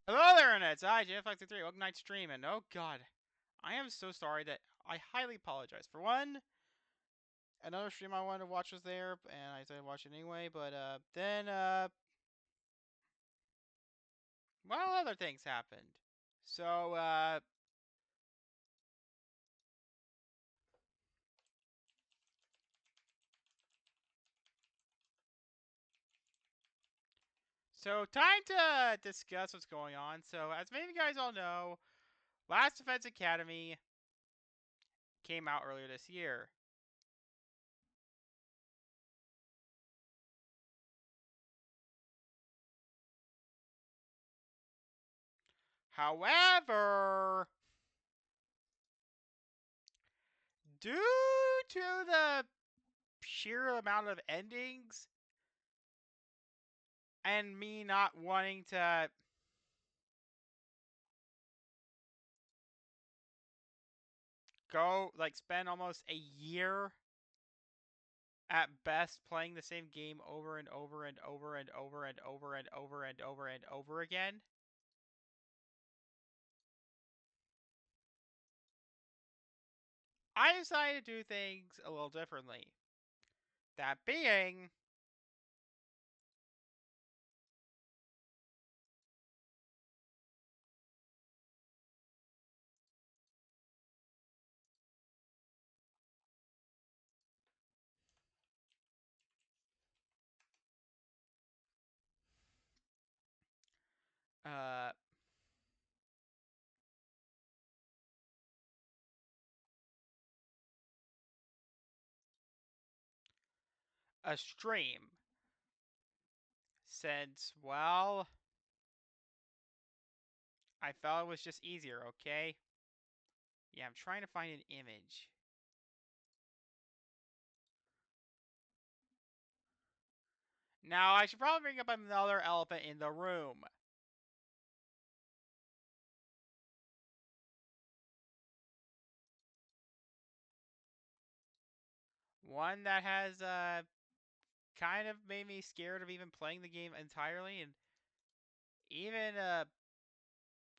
Hello there, Internet. Hi, JFX3. Welcome to night stream. And oh god, I am so sorry that I highly apologize. For one, another stream I wanted to watch was there, and I decided to watch it anyway. But then, well, other things happened. So, time to discuss what's going on. So, as many of you guys all know, Last Defense Academy came out earlier this year. However, due to the sheer amount of endings and me not wanting to go spend almost a year at best playing the same game over and over and over and over and over and over and over and over again, I decided to do things a little differently. That being, uh, a stream. Since, well, I felt it was just easier, okay? Yeah, I'm trying to find an image. Now, I should probably bring up another elephant in the room. One that has kind of made me scared of even playing the game entirely, and even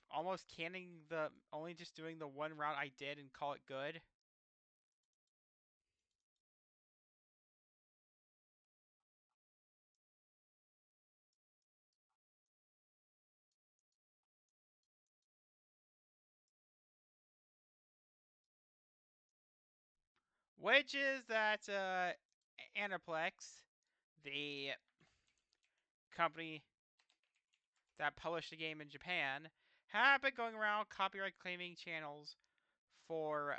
almost canning the only just doing the one route I did and call it good. Which is that Aniplex, the company that published the game in Japan, have been going around copyright claiming channels for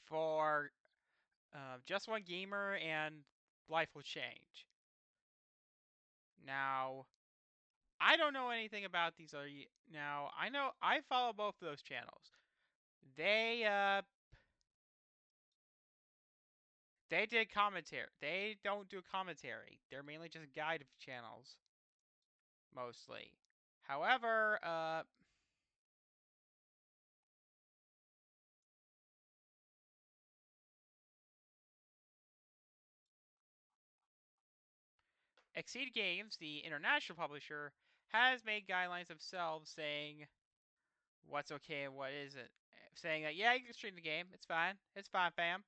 for Just One Gamer and Life Will Change. Now, I don't know anything about these other. Now, I know I follow both of those channels. They they did commentary. They don't do commentary. They're mainly just guide channels, mostly. However, Exceed Games, the international publisher, has made guidelines themselves saying what's okay and what isn't. Saying that, yeah, you can stream the game. It's fine. It's fine, fam.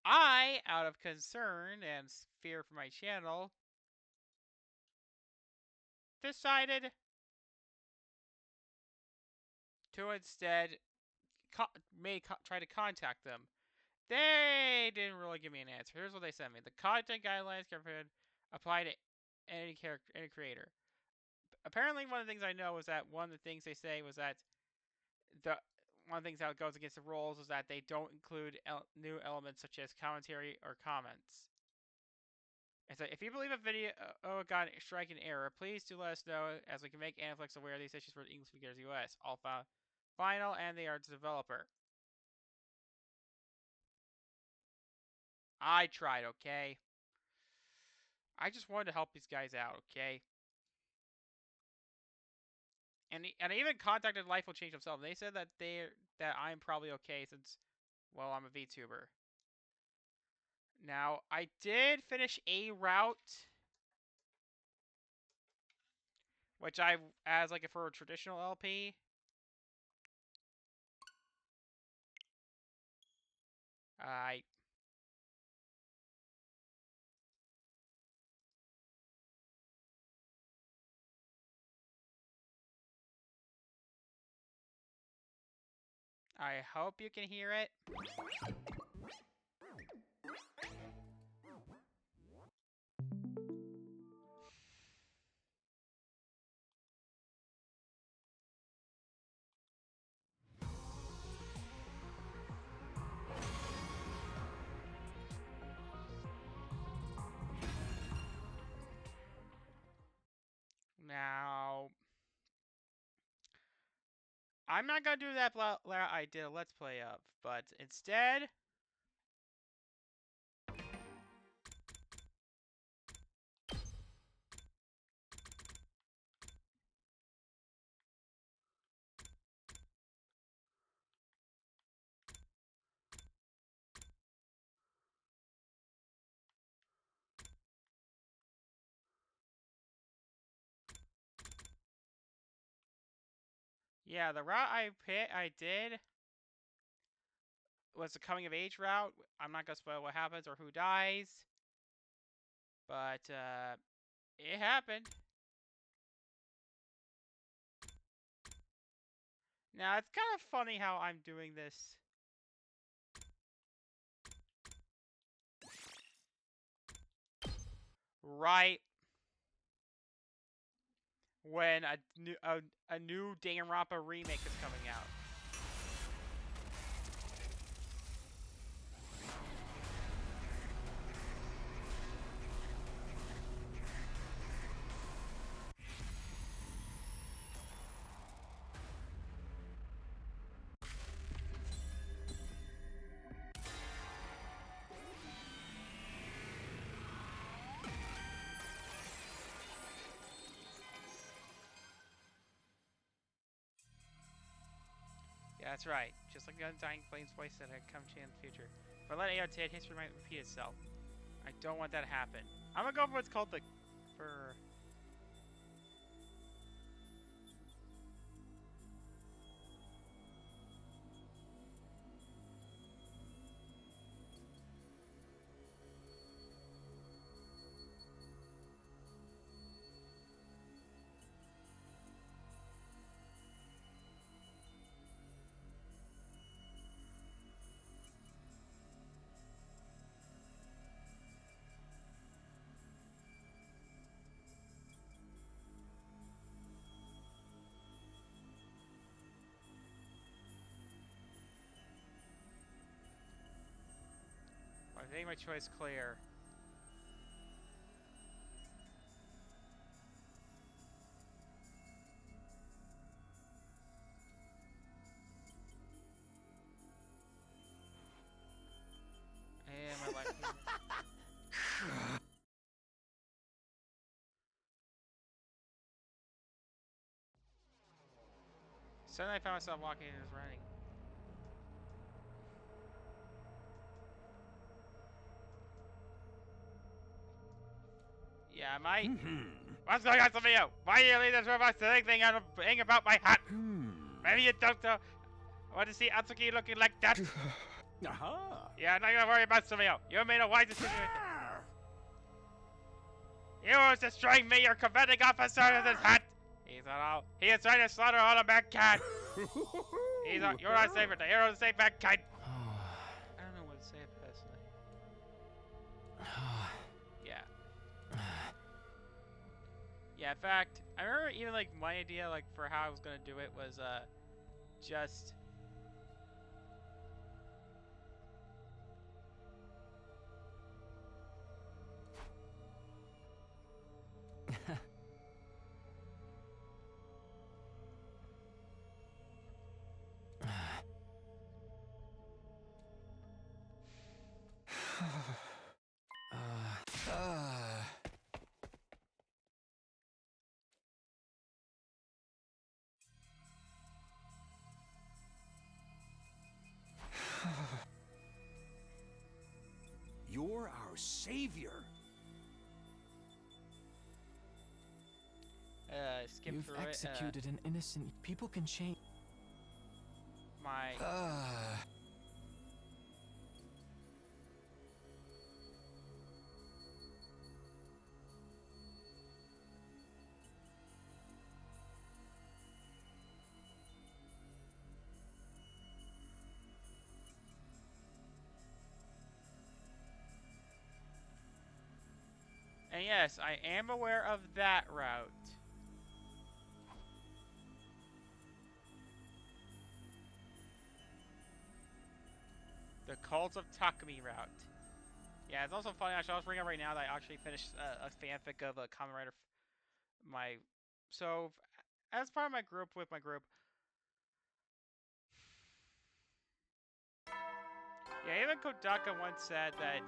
I, out of concern and fear for my channel, decided to instead try to contact them. They didn't really give me an answer. Here's what they sent me: the content guidelines can apply to any character, any creator. Apparently, one of the things I know is that one of the things they say was that the one of the things that goes against the rules is that they don't include new elements such as commentary or comments. It's like, if you believe a video got strike an error, please do let us know as we can make Aniflex aware of these issues for English speakers US. All final and they are the developer. I tried, okay? I just wanted to help these guys out, okay? And I even contacted Life Will Change themselves. They said that I'm probably okay since, well, I'm a VTuber. Now, I did finish a route, which as like for a traditional LP. I hope you can hear it. Now, I'm not gonna do that I did a Let's Play of, but instead, yeah, the route I did was the coming of age route. I'm not gonna spoil what happens or who dies, but it happened. Now it's kind of funny how I'm doing this. Right when a new Danganronpa remake is coming out. Yeah, that's right. Just like the Undying Flames voice that had come to in the future. If I let AI dead, history might repeat itself. I don't want that to happen. I'm gonna go for what's called the for. I made my choice clear. And my life. Suddenly I found myself walking and just running. Yeah, I might. What's going on, Samio? Why are you leaving this robot silly thing out of hang about my hat? Maybe you don't know. I want to see Atsuki looking like that. Yeah, I'm not gonna worry about Samio. You made a wise decision. You was destroying me, your commanding officer in this hat. He is trying to slaughter all of mankind. You're not safe. The hero to save mankind. I don't know what to say personally. Yeah. Yeah, in fact, I remember even like my idea like for how I was gonna do it was just skip You've through executed an innocent. People can change. my. And yes, I am aware of that route. The Cult of Takumi route. Yeah, it's also funny. Actually, I was bringing up right now that I actually finished a fanfic of a Kamen Rider. So, as part of my group with my group, yeah, even Kodaka once said that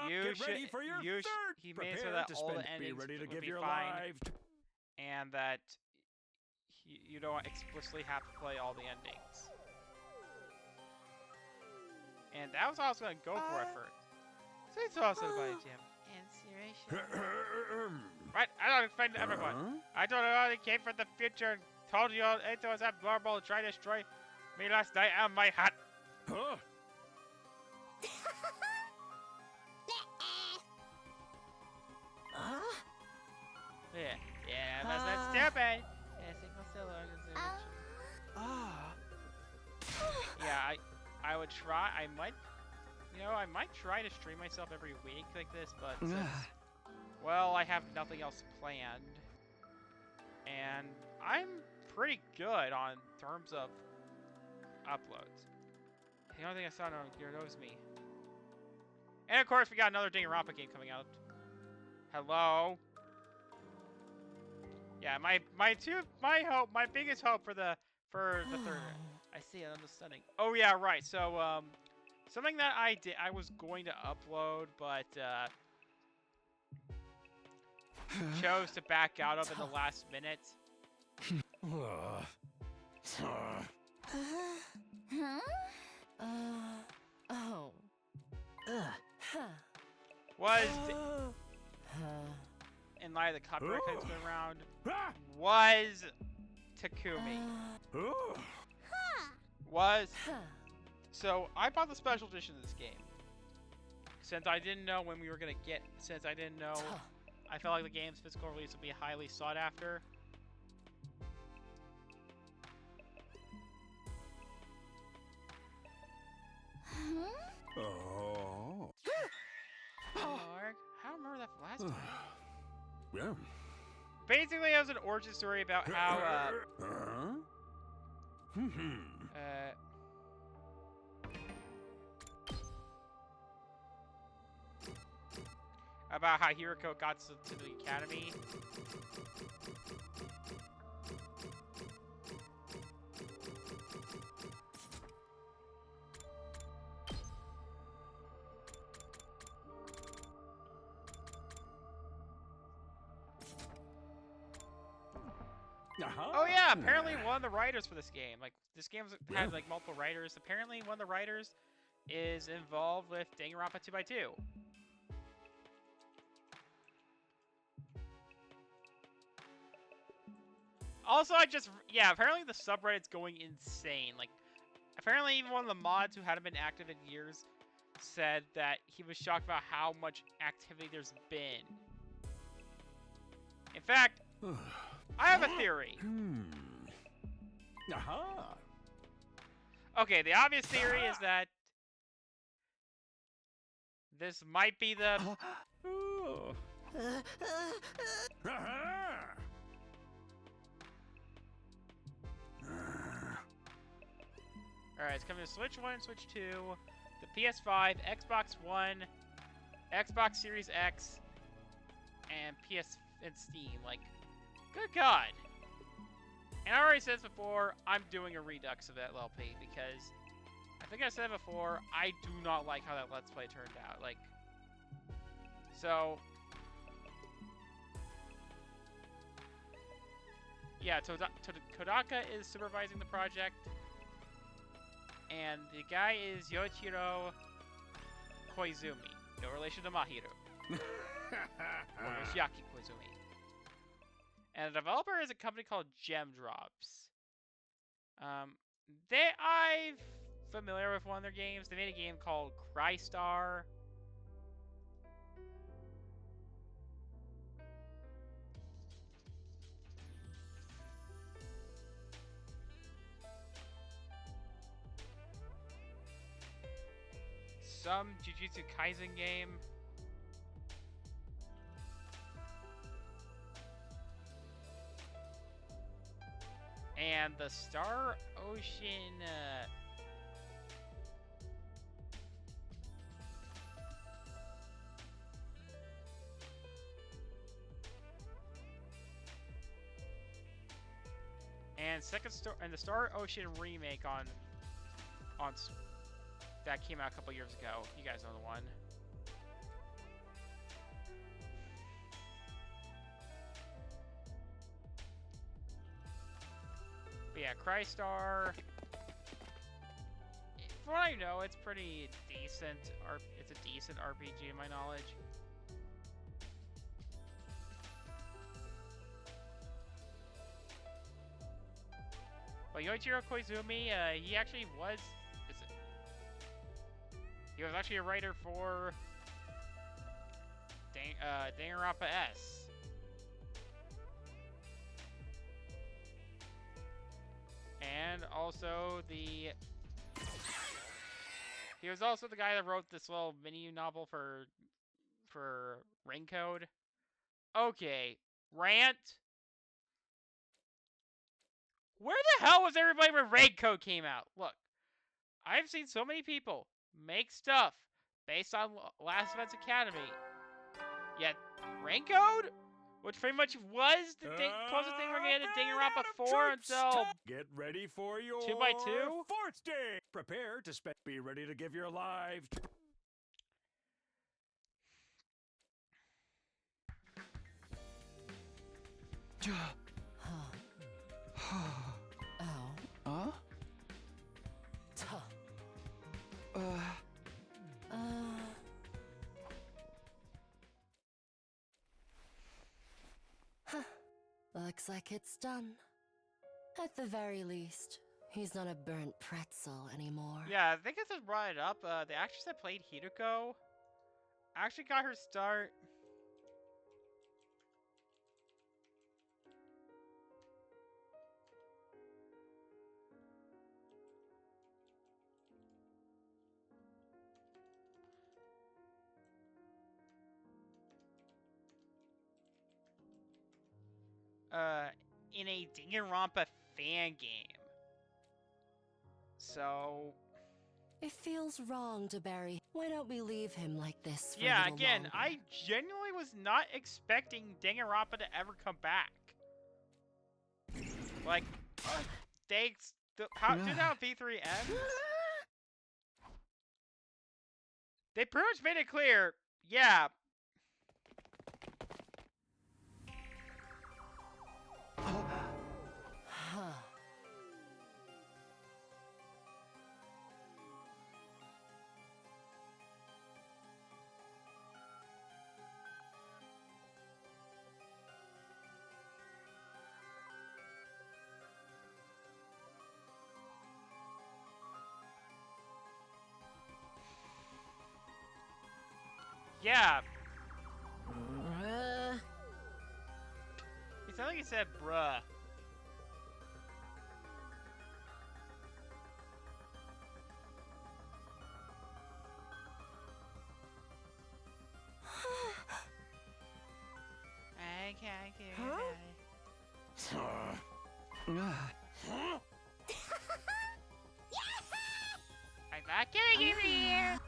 get ready for your third. he made Prepare so that to all spend, the be endings ready to would give be your fine, life. and that you don't explicitly have to play all the endings. And that was what I was going to go for at first. So it's also about Jim. Inspiration. Right, I don't explain to everyone. I told you all it came from the future and told you all it was abnormal to try to destroy me last night on my hut. Huh? Yeah, that's not stupid. Yeah, single cell Yeah, I would try. I might try to stream myself every week like this, but since, well, I have nothing else planned, and I'm pretty good on terms of uploads. The only thing I saw on here knows me. And of course, we got another Danganronpa game coming out. Hello. Yeah, my biggest hope for the third. I see it. I'm just stunning. Oh yeah, right. So something that I was going to upload, but chose to back out of in the last minute. Was in light of the copyright claims going around, was Takumi. So I bought the special edition of this game. Since I didn't know when we were gonna get, I felt like the game's physical release would be highly sought after. Oh. I don't remember that from last time. Yeah. Basically, it was an origin story about how, about how Hiroko got to the academy. Oh yeah, apparently one of the writers for this game, like this game has like multiple writers. Apparently one of the writers is involved with Danganronpa 2x2. Also, apparently the subreddit's going insane. Like, apparently even one of the mods who hadn't been active in years said that he was shocked about how much activity there's been. In fact, I have a theory. Okay, the obvious theory is that this might be the... Alright, it's coming to Switch 1 and Switch 2, the PS5, Xbox One, Xbox Series X, and PS and Steam. Like, good God. And I already said this before, I'm doing a redux of that LP because I think I said before, I do not like how that Let's Play turned out. Like, so yeah, Kodaka is supervising the project, and the guy is Yoichiro Koizumi, no relation to Mahiro. Yoshiaki Koizumi. And the developer is a company called Gem Drops. I'm familiar with one of their games. They made a game called Crystar. Some Jujutsu Kaisen game. And the Star Ocean and the Star Ocean remake on that came out a couple years ago. You guys know the one. But yeah, Crystar. From what I know, it's pretty decent. It's a decent RPG in my knowledge. But Yoichiro Koizumi, he actually was. He was actually a writer for Danganronpa S. And also he was also the guy that wrote this little mini novel for Ring Code. Okay, rant. Where the hell was everybody when Ring Code came out? Look, I've seen so many people make stuff based on Last Events Academy. Yet Ring Code, which pretty much was the closest thing we're gonna get to Danganronpa 4 until get ready for your 2x2 fourth day. Prepare to be ready to give your life. Huh? Looks like it's done. At the very least, he's not a burnt pretzel anymore. Yeah, I think I just brought it up. The actress that played Hideko actually got her start. In a Danganronpa fan game. So it feels wrong to bury. Why don't we leave him like this for yeah, a little again, longer? I genuinely was not expecting Danganronpa to ever come back. Like, how V3 ends? They pretty much made it clear, yeah. Yeah. It sounded like he said bruh. I can't get I'm not getting him here.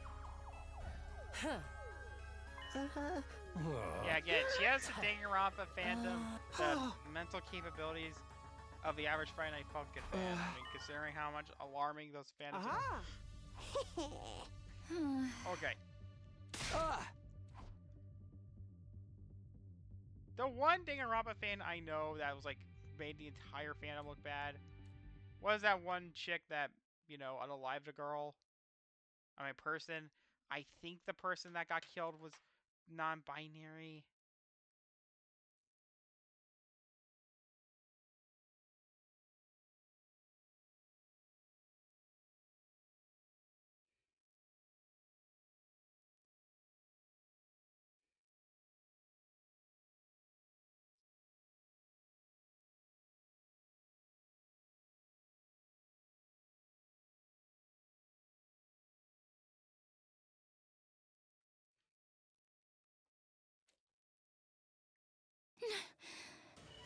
Yeah, again, she has the Danganronpa fandom, the mental capabilities of the average Friday Night Funkin' fan. I mean, considering how much alarming those fandoms are. Okay. The one Danganronpa fan I know that was like made the entire fandom look bad was that one chick that, unalived a girl. I mean, person. I think the person that got killed was non-binary.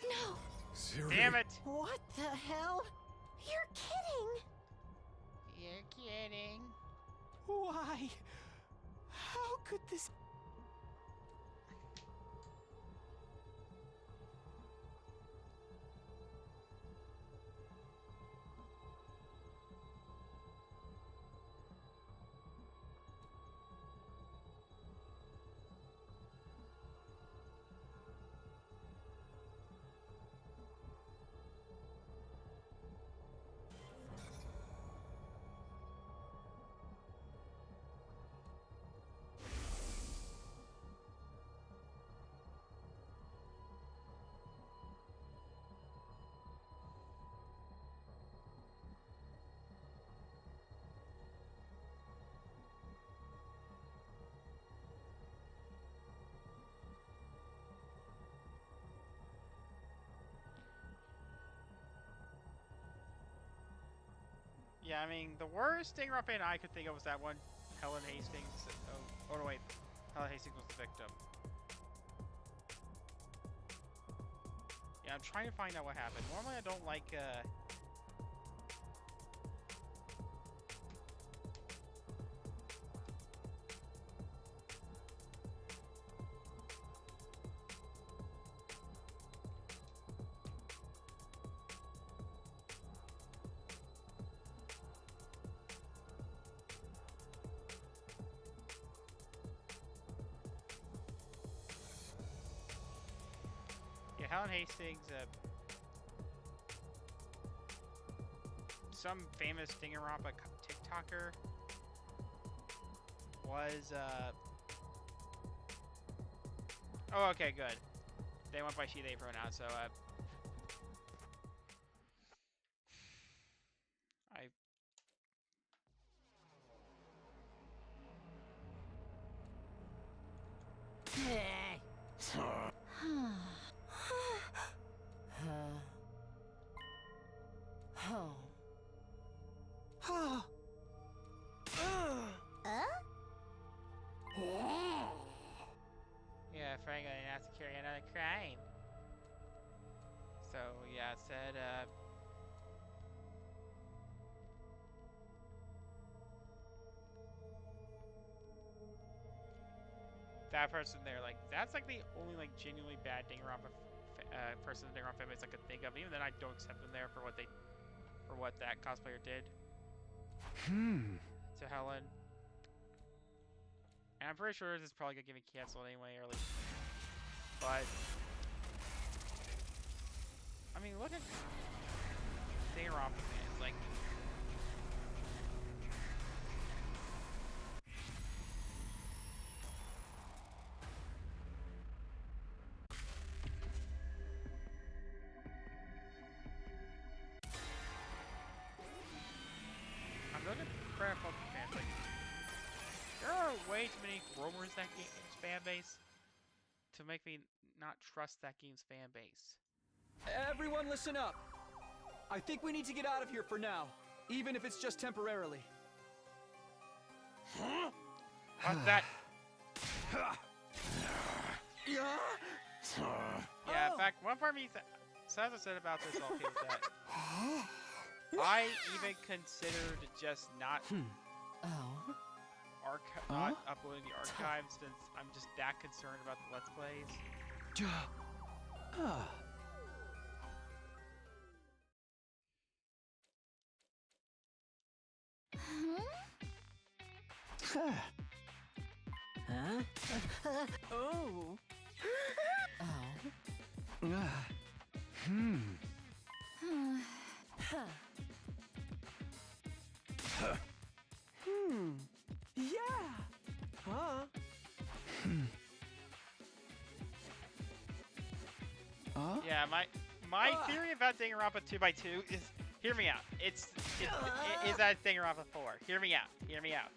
No! Siri. Damn it! What the hell? You're kidding! You're kidding. Why? How could this... Yeah, I mean, the worst thing Ruffin I could think of was that one Helen Hastings. Oh no, wait. Helen Hastings was the victim. Yeah, I'm trying to find out what happened. Normally I don't like, yeah, Helen Hastings, some famous Dingarompa TikToker was, oh, okay, good. They went by she, they pronouns, so, I... Oh. Yeah, Frank didn't have to carry another crime. So, yeah, it said, that person there, like, that's like the only, like, genuinely bad Danganronpa person in the Danganronpa family I could think of. Even then, I don't accept them there for what that cosplayer did to Helen. And I'm pretty sure this is probably gonna get me canceled anyway, or like, but I mean, look at Danganronpa fans, like. I'm looking at Funni fans, like, there are way too many rumors in that game's fan base to make me not trust that game's fan base. Everyone listen up. I think we need to get out of here for now, even if it's just temporarily. What's that? Yeah? Yeah, in fact, one part of me says I said about this all is that I even considered just not Oh? not uploading the archive since I'm just that concerned about the Let's Plays. Huh? Oh. Oh? Yeah. Huh? Yeah, my theory about Danganronpa 2x2 is, hear me out. It is that Danganronpa 4. Hear me out. Hear me out.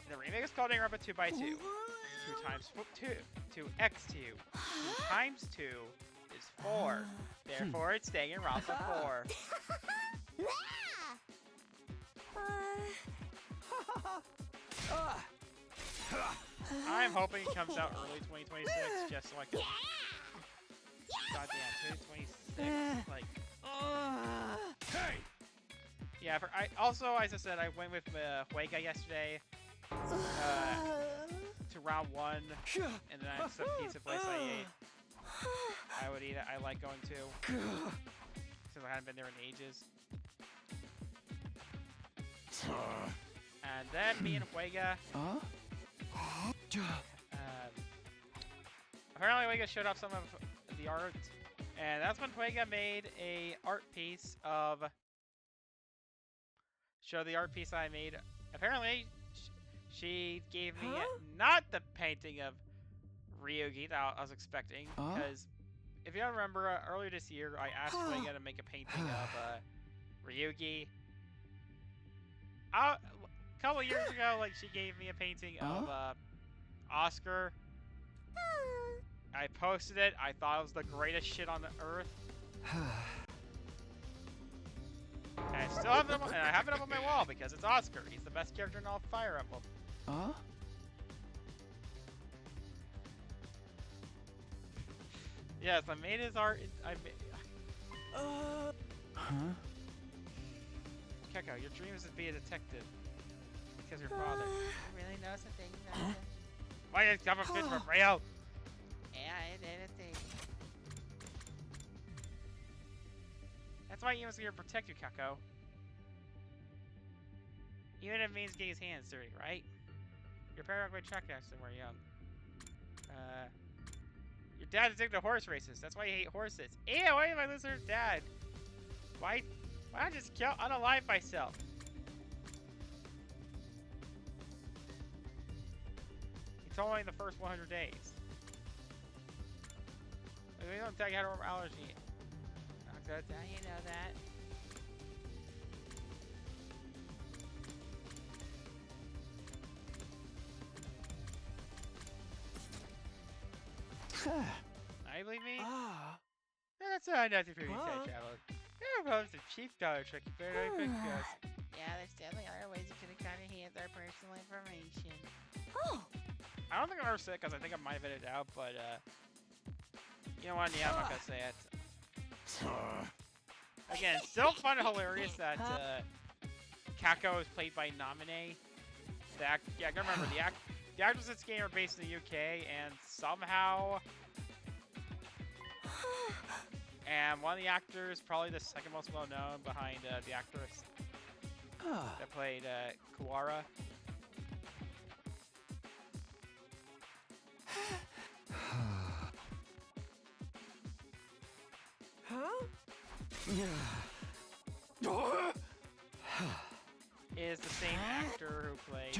The remake is called Danganronpa 2x2. 2 times 2x2. 2 times 2 is 4. Therefore, it's Danganronpa 4. I'm hoping it comes out early 2026, just so I can. Goddamn, 2026. Like. Hey! Yeah. Also, as I said, I went with Huega yesterday to round 1, and then some pizza place I ate. I would eat it. I like going to, since I hadn't been there in ages. And then me and Huega. Apparently, Huega showed off some of the art, and that's when Huega made a art piece of. Show the art piece I made. Apparently, she gave me not the painting of Ryugi that I was expecting, because if you don't remember, earlier this year I asked Huega to make a painting of Ryugi. A couple years ago, like, she gave me a painting of Oscar. I posted it. I thought it was the greatest shit on the earth. And I still have it up, and I have it up on my wall because it's Oscar. He's the best character in all Fire Emblem. Yes, I made his art. Keko, your dream is to be a detective. Because your father really knows the thing. Why did you come up with Rayo? Yeah, I did a thing. That's why he was here to protect you, Keko. Even if it means getting his hands dirty, right? Your parents were track dancers when we were young. Your dad addicted to horse races. That's why you hate horses. Ew, why am I listener's dad? Why not just unalive myself? It's only the first 100 days. Like, we don't tell you how to remember allergy. That's how you know that. I believe me? That's not nothing for me to say, traveler. Yeah, well, it's a cheap dollar trick. You better not pick us. Yeah, there's definitely other ways you could have kind of handled our personal information. I don't think I'm ever sick because I think I might have edited it out, but you know what? Yeah, I'm not gonna say it. Again, still fun and hilarious that Kako is played by Namine. Yeah, I gotta remember the actors in this game are based in the UK, and somehow, and one of the actors, probably the second most well known behind the actress that played Kuwara. Is the same actor who played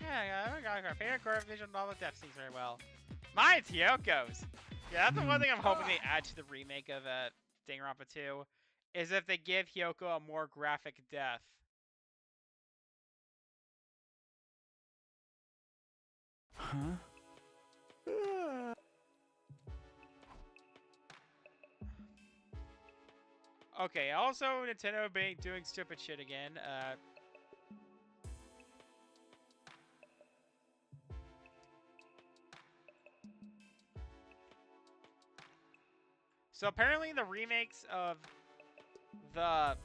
yeah, I got our favorite core visual novel depth scenes very well. Mine's Hyoko's. Yeah, that's the one thing I'm hoping they add to the remake of Danganronpa 2, is if they give Hyoko a more graphic death. Okay, also Nintendo doing stupid shit again. So apparently the remakes of the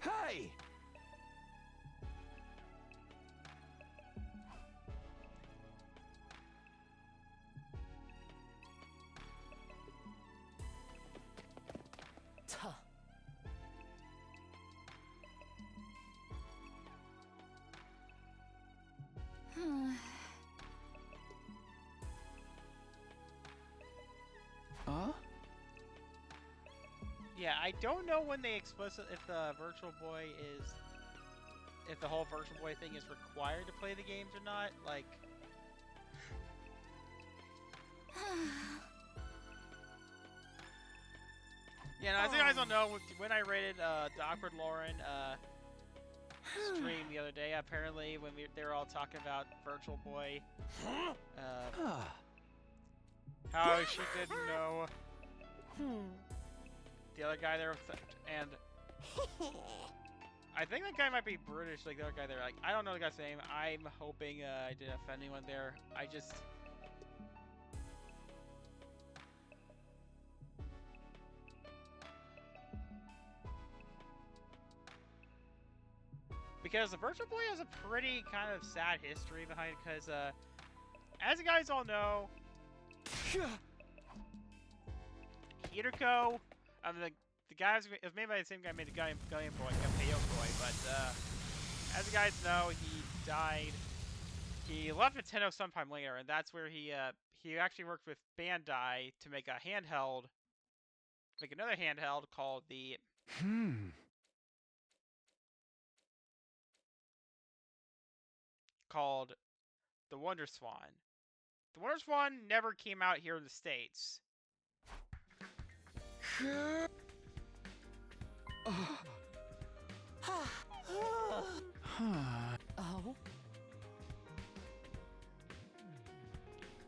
Hey! Yeah, I don't know when they if the Virtual Boy is, if the whole Virtual Boy thing is required to play the games or not. Like, yeah, no, as you guys don't know, when I rated the Awkward Lauren stream the other day, apparently when they were all talking about Virtual Boy, how she didn't know the other guy there, and I think that guy might be British, like the other guy there. Like, I don't know the guy's name. I'm hoping I didn't offend anyone there. I just... Because the Virtual Boy has a pretty kind of sad history behind it, because, as you guys all know, Hiroko, the guy was made by the same guy who made the Game Boy, Game Boy, but, as you guys know, he died. He left Nintendo sometime later, and that's where he actually worked with Bandai to make a handheld, make another handheld called the called the Wonder Swan. The Wonder Swan never came out here in the States. Oh?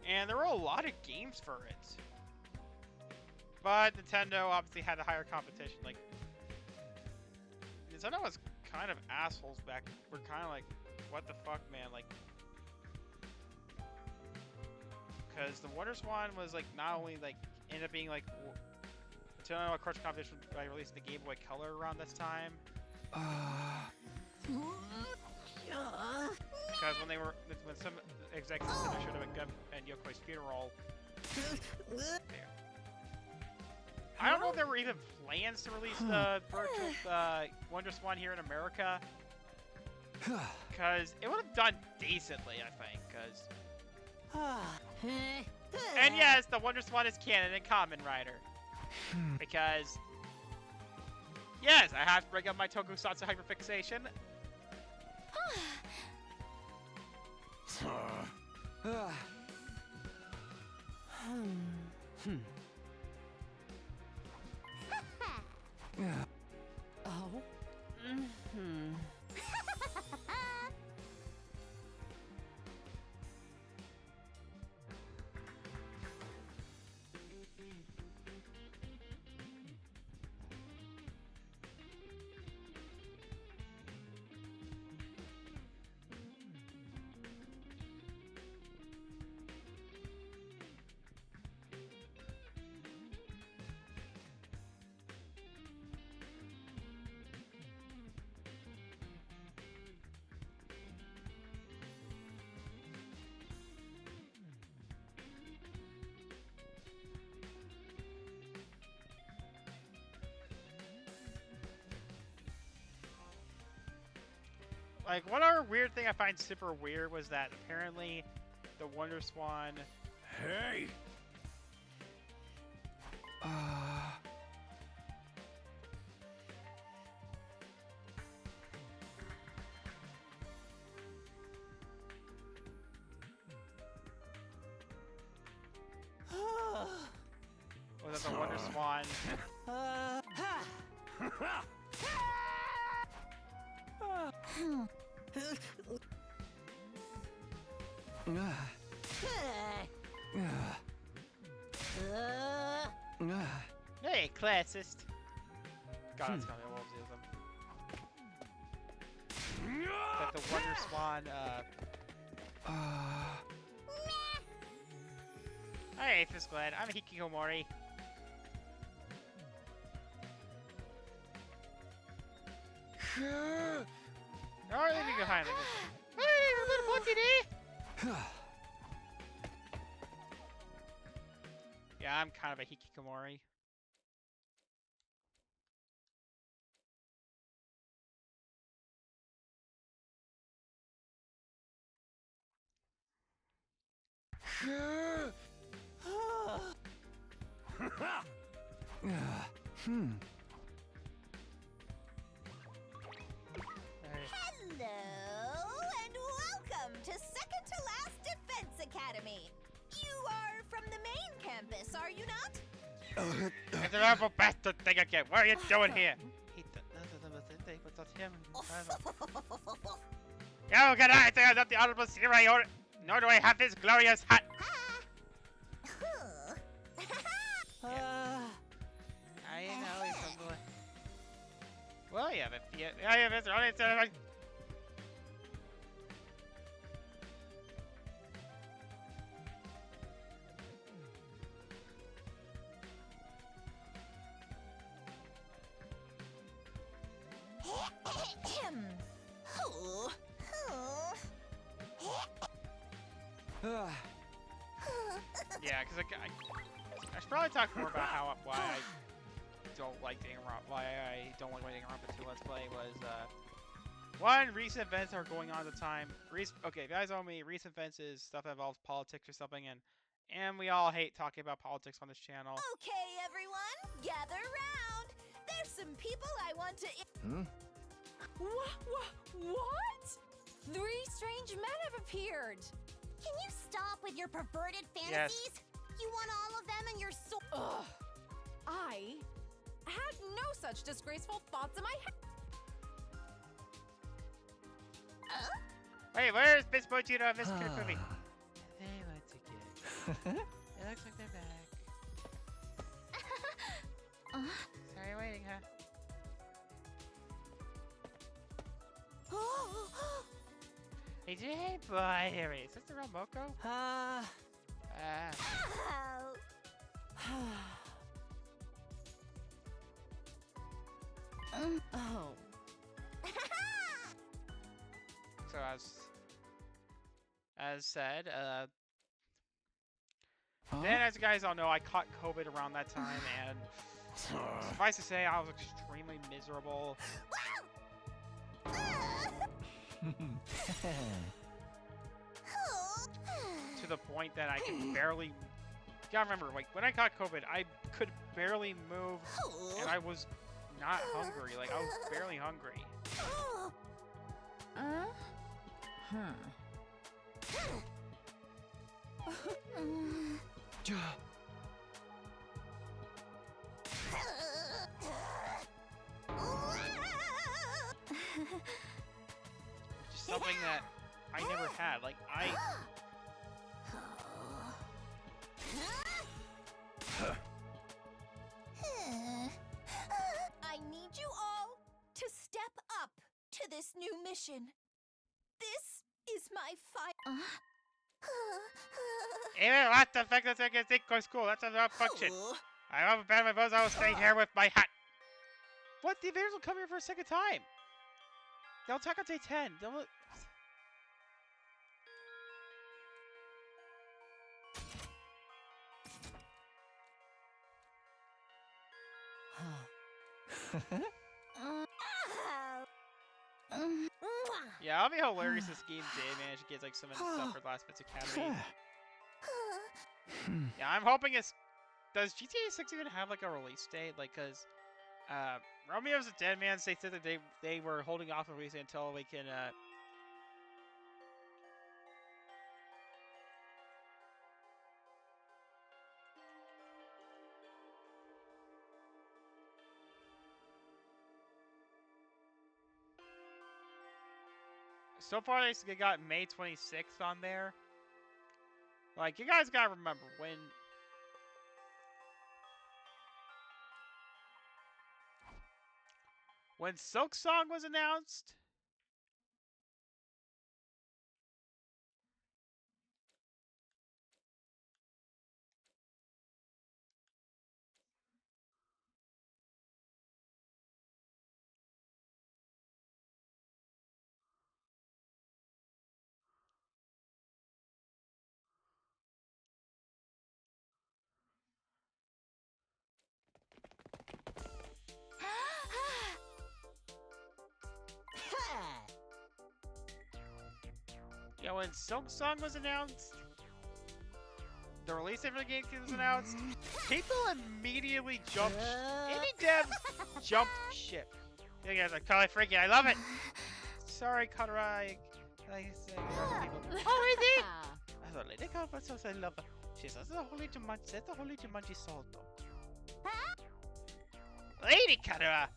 And there were a lot of games for it. But Nintendo obviously had a higher competition. Like, Nintendo was kind of assholes back. We're kind of like, what the fuck, man? Like, because the Wonder Swan was like not only like ended up being like Nintendo crushed competition by releasing the Game Boy Color around this time. Because when some executives said there should have been Gub and Yokoi's funeral. There. I don't know if there were even plans to release the virtual Wonder Swan here in America. Because it would have done decently, I think. And yes, the Wonder Swan is canon in Kamen Rider. Because, yes, I have to bring up my tokusatsu hyperfixation. Oh? Mm-hmm. Like, one other weird thing I find super weird was that apparently the Wonder Swan... Hey! Was that the Wonder Swan... Hey, classist! God, it's gonna be a wolfism. That the Wonder Swan, Hey, Fisklad, I'm Hikikomori. Alright, let me go behind. Hey, little monkey there! Yeah, I'm kind of a Hikikomori. Defense Academy. You are from the main campus, are you not? It's an awful bastard thing again. What are you doing here? Yo, can I say I'm not the honorable senior, nor do I have this glorious hat. I know he's from the... William, if you... Yeah, Mr. Honest, yeah, because I should probably talk more about why I don't like why I don't like waiting around for 2 Let's Play was, one, recent events are going on at the time. Okay, if you guys know me, recent events is stuff that involves politics or something, and we all hate talking about politics on this channel. Okay, everyone, gather round. There's some people I want to... What? 3 strange men have appeared. Can you stop with your perverted fantasies? Yes. You want all of them and you're so... Ugh. I had no such disgraceful thoughts in my head. Wait, where's Miss Mojito and Miss Kirkumi? They went again. It looks like they're back. Sorry, waiting, huh? Hey, boy, here is this the real Moko? Oh. So as said, then as you guys all know, I caught COVID around that time, and suffice to say, I was extremely miserable. To the point that I could barely... You gotta remember, like, when I caught COVID, I could barely move, and I was not hungry. Like, I was barely hungry. Which is something that I never had. Like, I need you all to step up to this new mission. This is my even what the fact that I can think go school, that's a malfunction. I haven't banned my buzz, I will stay here with my hat. What? The invaders will come here for a second time. They'll attack on day 10. They'll... Yeah, that'll be hilarious to scheme Day managed to get like some of the stuff for Last Bits Academy. Yeah, I'm hoping it's... Does GTA 6 even have like a release date? Like, cause Romeo's a Dead Man, they said that they were holding off on releasing until we can so far they got May 26th on there. Like, you guys gotta remember, when Silk Song was announced, yeah, when Silk Song was announced, the release date for the game was announced, people immediately jumped. Indie devs jumped ship. You guys are totally freaking. I love it. Sorry, Karai. Like I said, people. Oh, is it? So Lady Cobra says I love her. She says the holy Jumanji, says the holy Jumanji salto. Lady Cobra!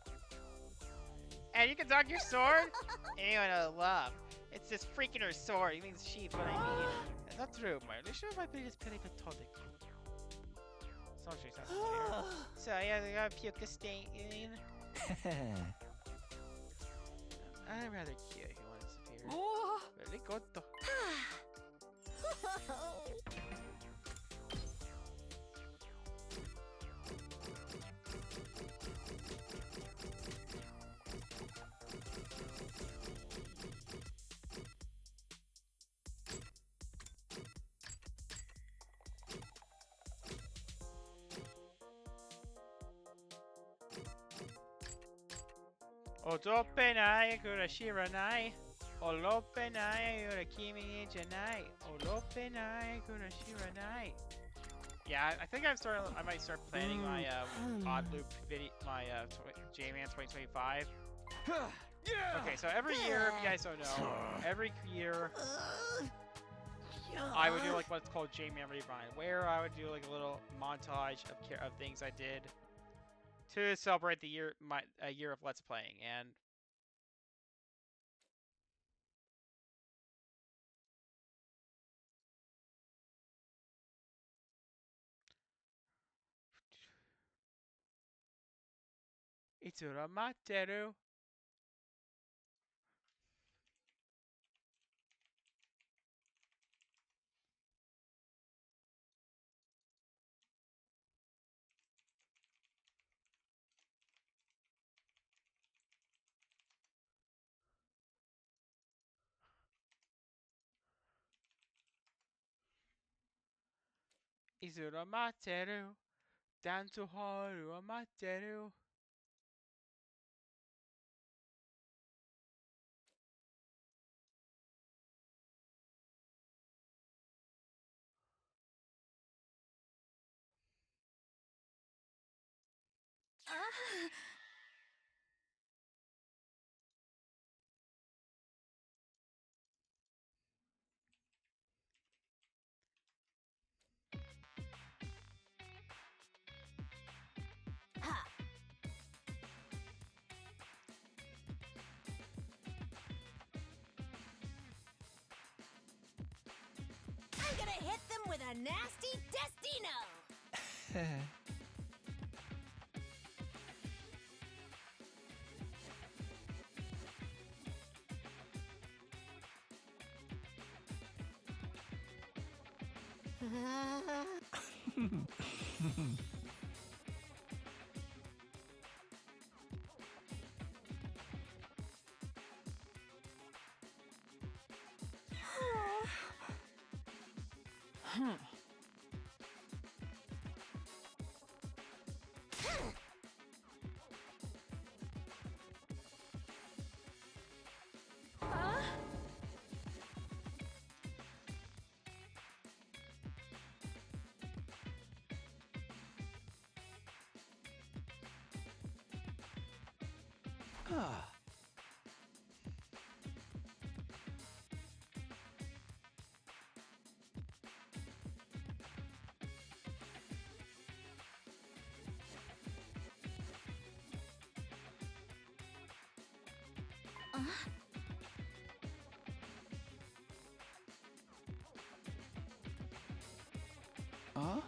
And you can dog your sword? Anyone I love. It's this freaking her sword. It means sheath, what I mean. It's not true. My relationship might be just pretty platonic. So she sounds familiar. So yeah, they got a puke stain. I'm rather cute if you want to disappear. Oh. Really good though. Otopenai kurashiranai. Olopenai urakimi janai. Olopenai kurashiranai. Yeah, I think I might start planning my odd loop video, my J-Man 2025. Okay, so every year, if you guys don't know, every year I would do like what's called J-Man Rewind, where I would do like a little montage of things I did to celebrate the year, a year of Let's Playing, and Itsura Materu. Izura Materu. Danto Haru Materu. I'm gonna hit them with a nasty Destino! Ah. Huh? Huh?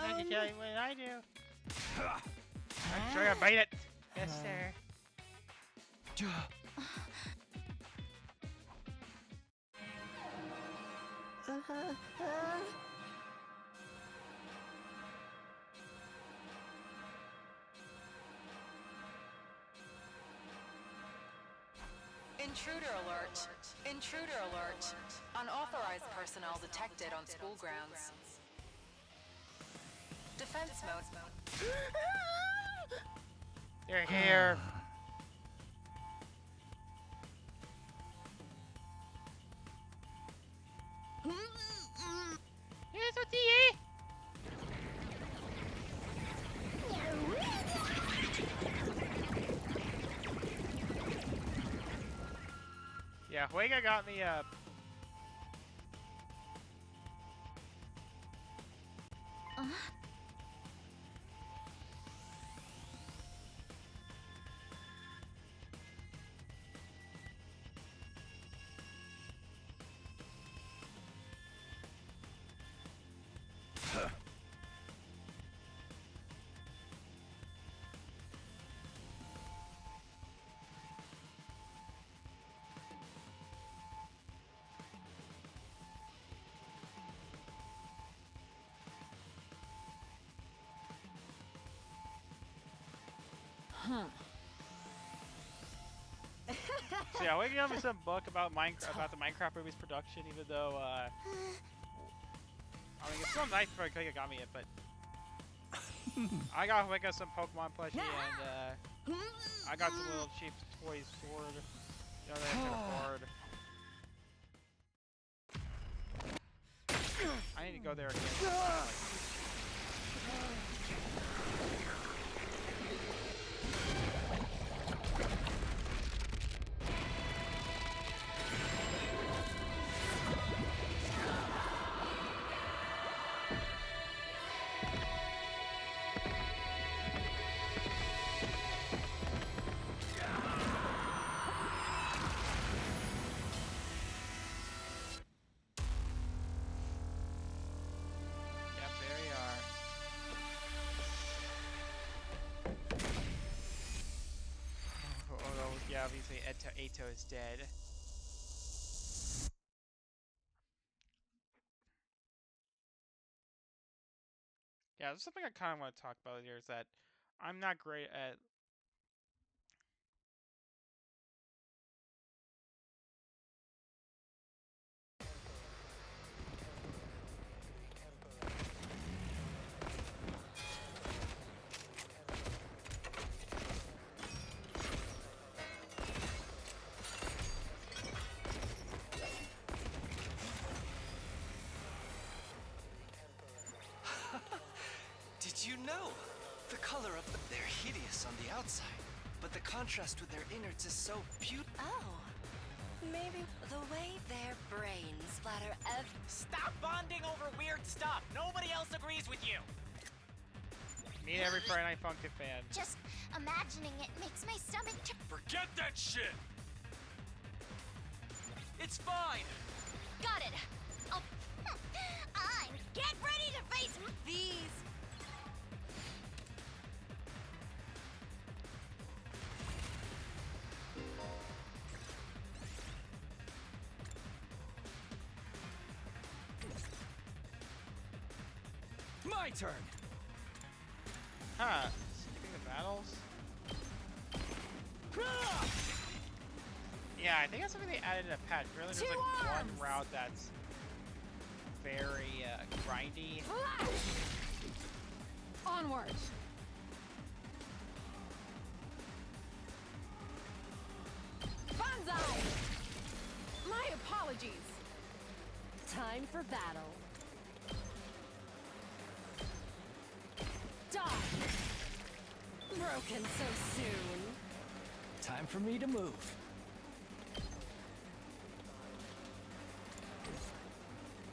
I can tell you what I do. I'm sure I bite it. Yes, sir. Intruder alert. Intruder alert. Unauthorized personnel detected on school grounds. Defense mode. They're here. Here's what the Yeah, Huega got me up. So yeah, Huega got me some book about about the Minecraft movie's production, even though I mean it's still nice for Huega got me it, but I got Huega some Pokemon plushie and I got some little cheap toy sword. You know, that I can afford. I need to go there again. Yep, there you are. Oh, yeah, obviously Ato is dead. Yeah, there's something I kind of want to talk about here is that I'm not great at. Did you know? The color of they're hideous on the outside, but the contrast with their innards is so beautiful. Oh, maybe the way their brains splatter Stop bonding over weird stuff. Nobody else agrees with you. Meet every Friday Night Funkin' fan. Just imagining it makes my stomach Forget that shit! It's fine. Got it. Oh, I'm get ready to face these. My turn. Huh. Skipping the battles? Yeah, I think that's something they added in a patch. Really, there's like one route that's very grindy. Onward. Banzai! My apologies. time for battle. Die! Broken so soon. Time for me to move.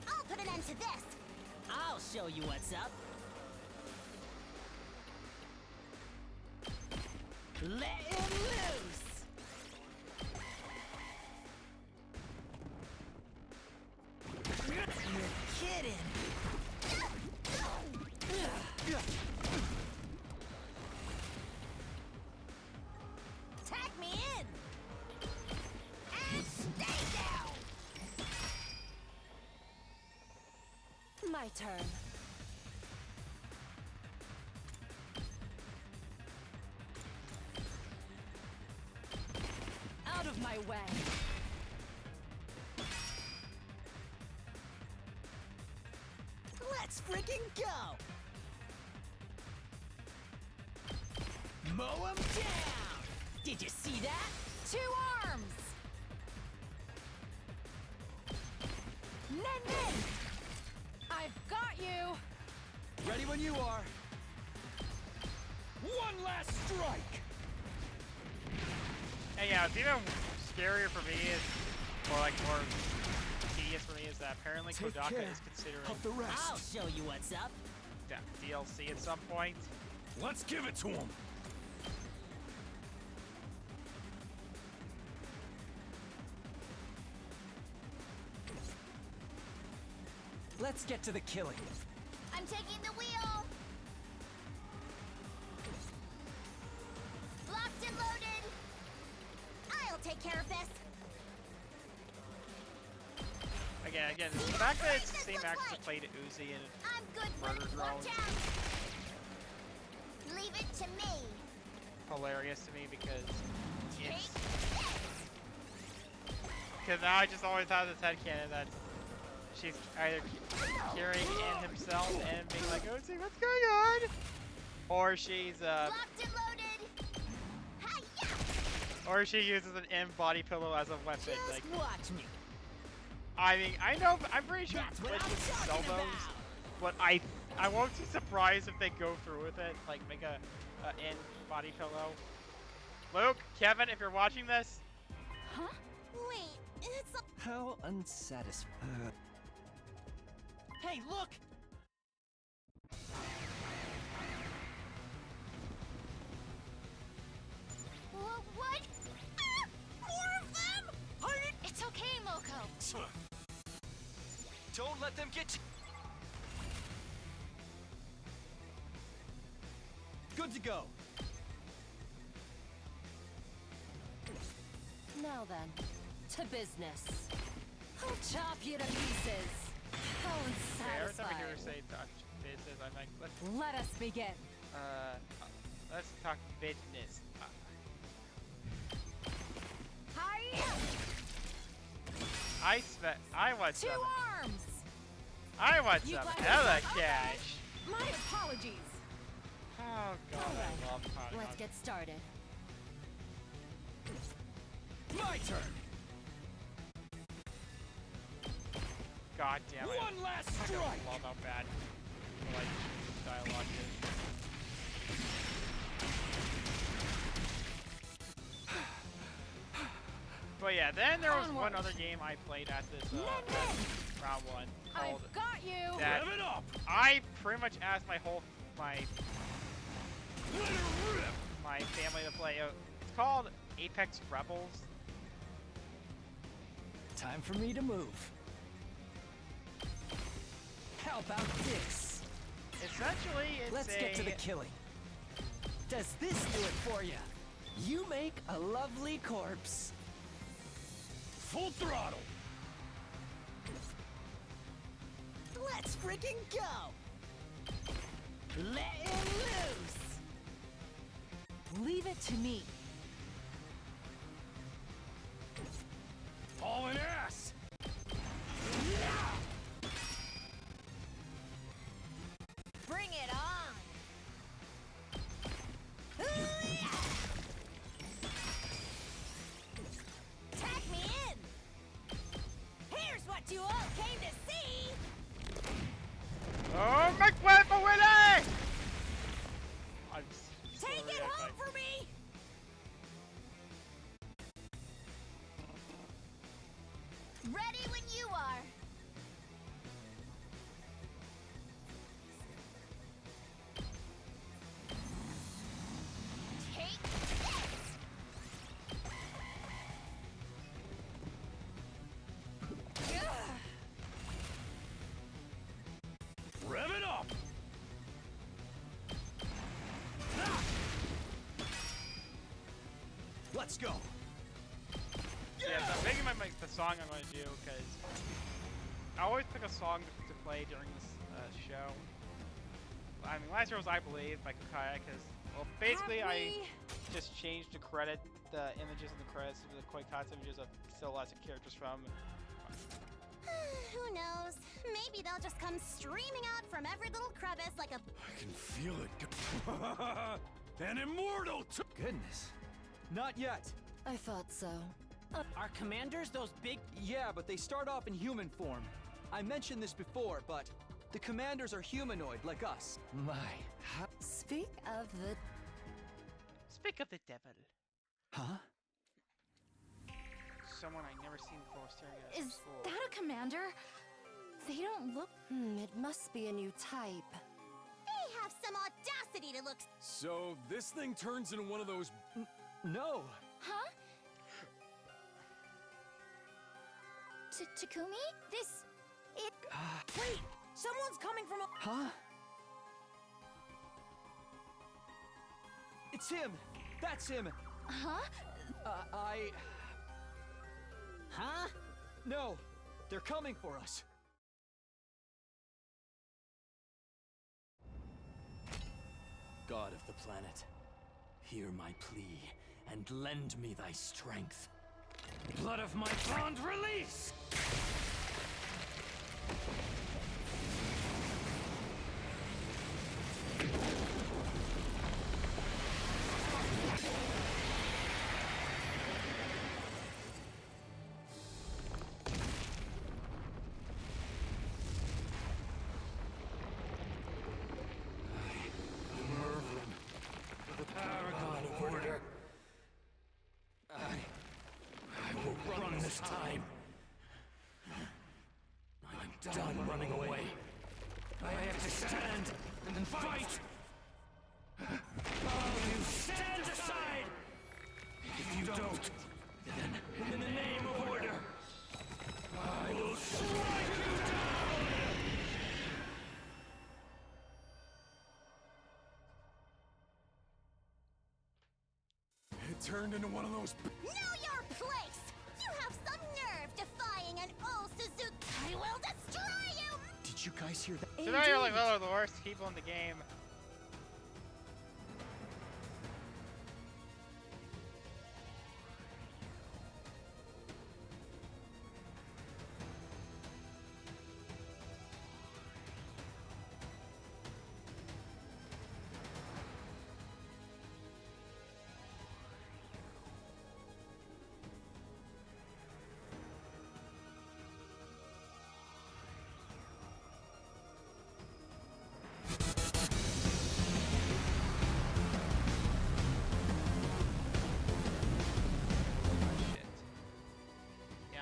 I'll put an end to this. I'll show you what's up. Let him loose! You're kidding! Tag me in! And stay down! My turn. Out of my way. Let's freaking go! Mow him down! Did you see that? 2 arms! Nen Nen! I've got you! Ready when you are. One last strike! And yeah, it's even scarier for me, or like more tedious for me, is that apparently Take Kodaka care is considering of the rest. I'll show you what's up. that DLC at some point. Let's give it to him. Let's get to the killing. I'm taking the wheel. Locked and loaded. I'll take care of this. Again, the fact that it's the same actors that played Uzi and I'm good for Murder it. drones. Watch out. Leave it to me. hilarious to me because Take it's this. because now I just always have this headcanon that she's either carrying in himself and being like, Uzi, what's going on? Or she's Locked and loaded. Hi-ya! or she uses an M body pillow as a weapon. Just Like, watch me. I mean, I know, I'm pretty sure That's what Twitch I'm doesn't sell talking those, but I won't be surprised if they go through with it, like make a in body pillow. Luke, Kevin, if you're watching this, Huh? Wait, it's a... How unsatisfying. Hey, look! What? Ah, more of them? It's okay, Moko. Don't let them get you. Good to go. Now then, to business. I'll chop you to pieces. How every time I hear her unsatisfying. say touch business, I'm like, Let us begin. let's talk business. Hi! I want 2 some. arms! I want You some glad hella it's not cash. My apologies. Oh god, I love Funni. Let's get started. My turn. God damn it. One last I strike. love how bad like dialogue is. But yeah, then there was one Onward. other game I played at this Nen round one called I've got you! that Rev it up. I pretty much asked my Let her rip. my family to play. It's called Apex Rebels. Time for me to move. How about this? Essentially, it's Let's get to the killing. Does this do it for you? You make a lovely corpse. Full throttle. Let's freaking go! Let it loose! Leave it to me. Hauling ass. Bring it on! Tag me in! Here's what you all came to see! Oh my god, my winning! I'm Take it home for me! Ready when you are! Take this! Rev it up. Let's go. Yeah, so I'm making the song I'm going to do because I always pick a song to play during this show. I mean, last year was I Believe by Kokaya because, well, basically I just changed the images in the credits to the Koikatsu images of still lots of characters from. Who knows? Maybe they'll just come streaming out from every little crevice like a... I can feel it. An immortal Goodness. Not yet. I thought so. Our commanders, those big. Yeah, but they start off in human form. I mentioned this before, but the commanders are humanoid like us. My, Speak of the... Speak of the devil. Huh? Someone I never seen before staring at us Is school. that a commander? They don't look. it must be a new type. They have some audacity to look. So this thing turns into one of those. No. Huh? Takumi? This. It. Wait! Someone's coming from a. Huh? It's him! That's him! Huh? Huh? No! They're coming for us! God of the planet, hear my plea and lend me thy strength. Blood of my bond release! This time. I'm done running away. I have to stand and fight. Oh, you stand aside! If you don't, then in the name of order, I will strike you down! It turned into one of those. Know your place! You have some nerve defying an old Suzuki! I will destroy you! Did you guys hear that? So now you're like, oh, the worst people in the game.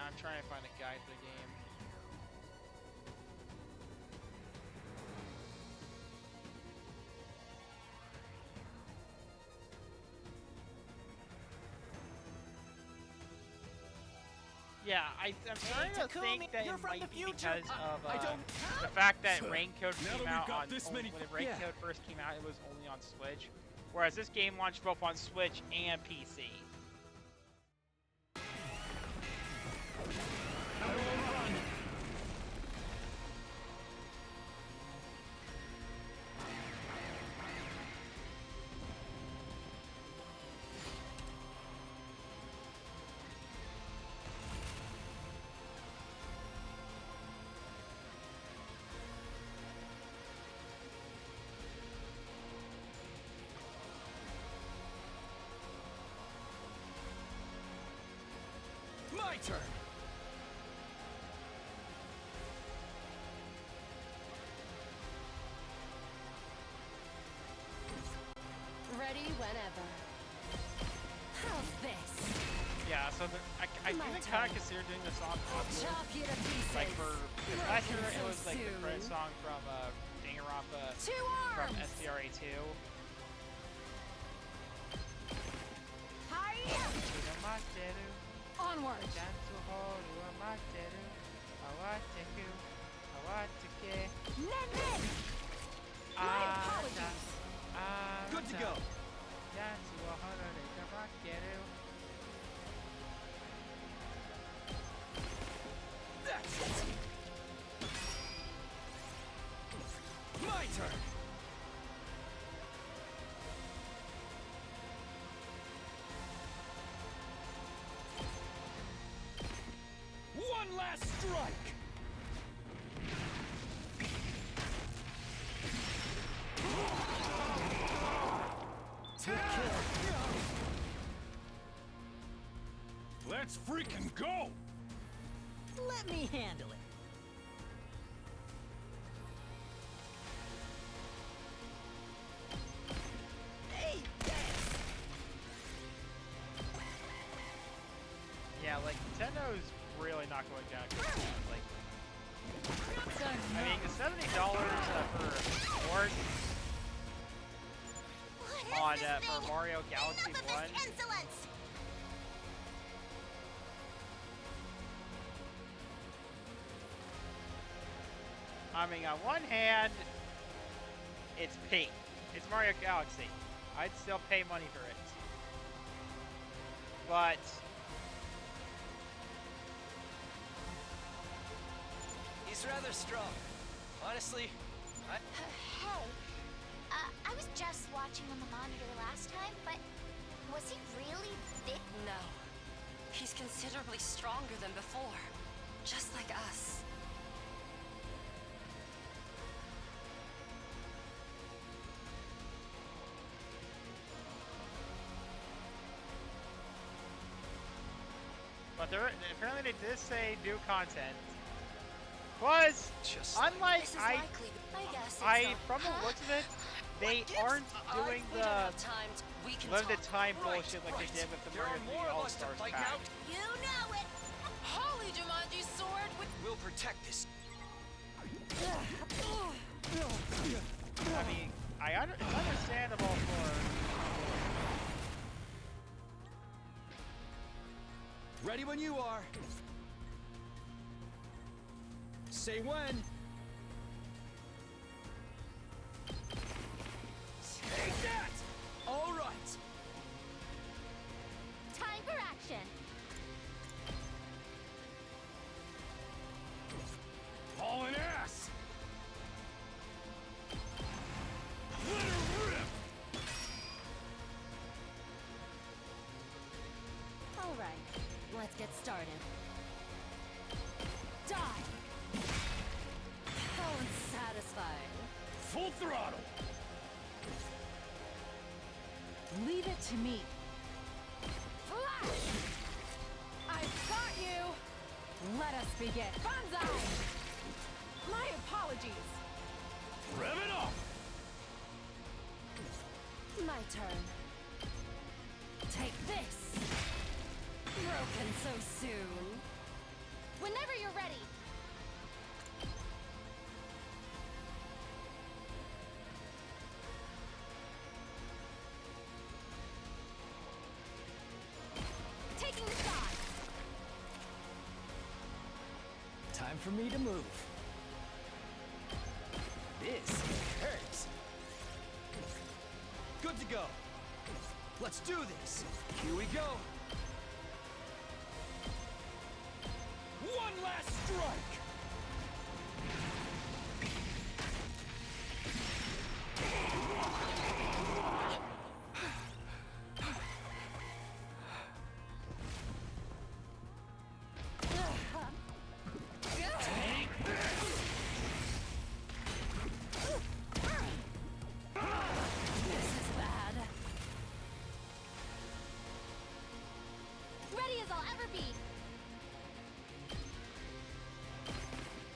I'm trying to find a guide to the game. Yeah, I'm starting to think that it might be because of the fact that Raincoat came out on when Raincoat first came out, it was only on Switch, whereas this game launched both on Switch and PC. My turn! Ready whenever. How's this? Yeah, so I think they kind of consider doing this song popular. Chop you to pieces. Like for last year, it so was like the credit soon. song from Danganronpa Two from arms! STRA 2. Hiya! Onward! Nen! My apologies! Good to go! That's it! My turn! One last strike! Let's freaking go! Let me handle it. Hey, Yeah, like Nintendo's really not going down good. Like, I mean, the $70 for port on for Mario Galaxy Enough of 1. this insolence! I mean, on one hand, it's pink. It's Mario Galaxy. I'd still pay money for it. But He's rather strong. Honestly, Hey, I was just watching on the monitor last time, but was he really thick? No. He's considerably stronger than before. Just like us. But apparently they did say new content. Plus, just unlike This is likely, I guess. from the looks of it, they aren't doing We don't the have time. We can limited talk. time Right, bullshit like right. they did with the There Mario are 3 more of All us to Stars fight pack. now. You know it! Holy Jumanji sword with We'll protect this. I mean, it's understandable for. Ready when you are. Say when. Take that! All right. Time for action. Hauling ass! Let her rip! All right. Let's get started. Die! How unsatisfying. Full throttle! Leave it to me. Flash! I've got you! Let us begin. Banzai! My apologies. Rev it up! My turn. Take this! Broken so soon. Whenever you're ready. Taking the shot. Time for me to move. This hurts. Good to go. Let's do this. Here we go. One last strike. This is bad. Ready as I'll ever be.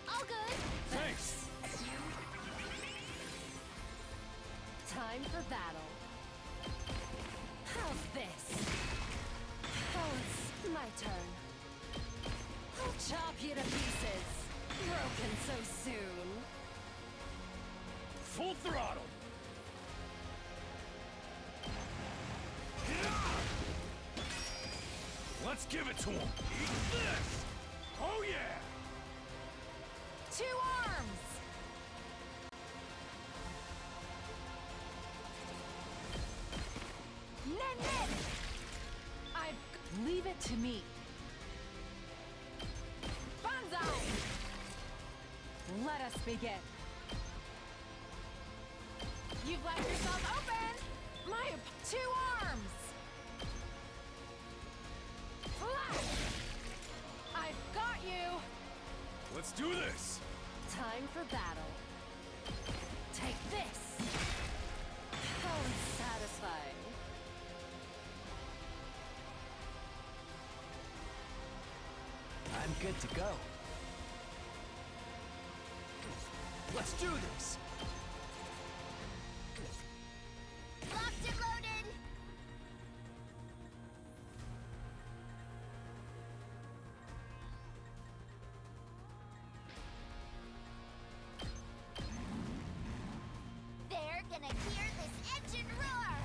All good. Thanks! Time for battle. How's this? Oh, it's my turn. I'll chop you to pieces. Broken so soon. Full throttle! Let's give it to him! Eat this! Oh yeah! 2 arms! Nen! Leave it to me. Banzai! Let us begin. You've left yourself open! My 2 arms! Flash! I've got you! Let's do this! Time for battle. Take this! How unsatisfying. I'm good to go. Let's do this! Locked and loaded! They're gonna hear this engine roar!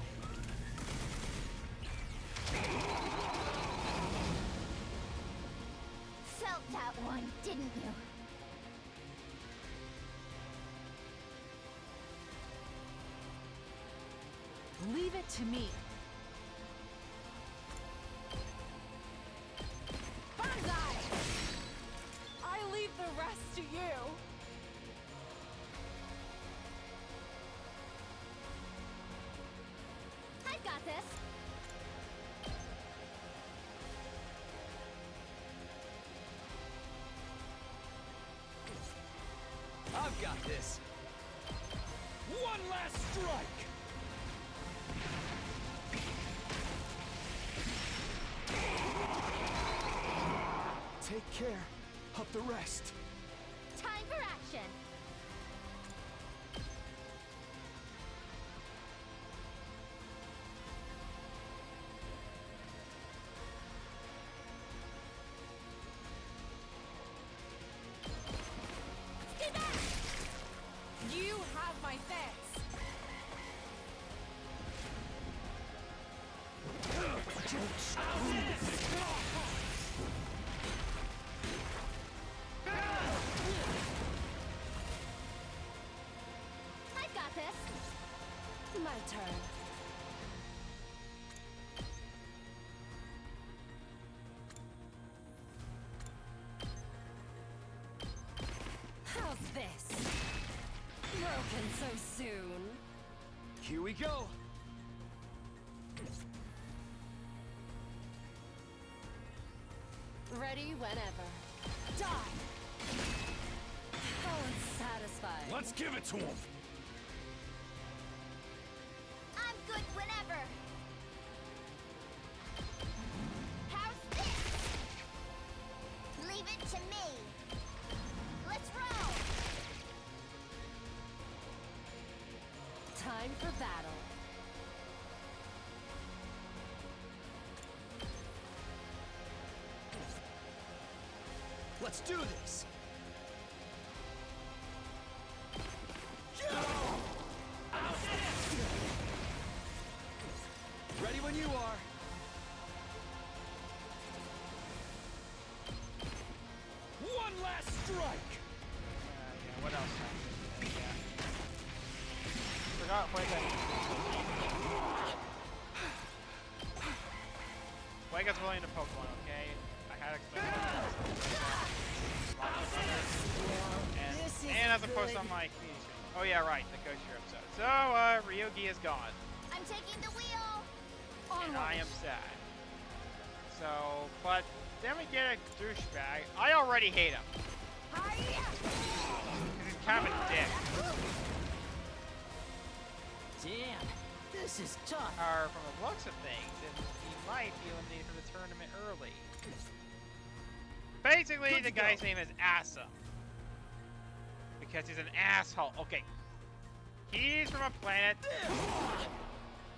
Felt that one, didn't you? Leave it to me. Funni! I leave the rest to you. I've got this. I've got this! One last strike! Take care of the rest. Time for action. Stay back! You have my thanks. I've got this. My turn. How's this? Broken so soon. Here we go! Ready whenever. Die! How unsatisfying. Let's give it to him. I'm good whenever. How's this? Leave it to me. Let's roll. Time for battle. Let's do this! Ready when you are. One last strike! Yeah, what else? Yeah. Forgot Fuega's really into Pokemon, okay? I had to explain and as opposed to my community stream. Oh yeah, right, the Coach Year episode. So, Ryogi is gone. I'm taking the wheel. And I am sad. So, but then we get a douchebag. I already hate him. Because he's kind of a dick. Damn, this is tough. Or from the looks of things, and he might be eliminated from the tournament early. Basically, the guy's name is Asa. Because he's an asshole. Okay. He's from a planet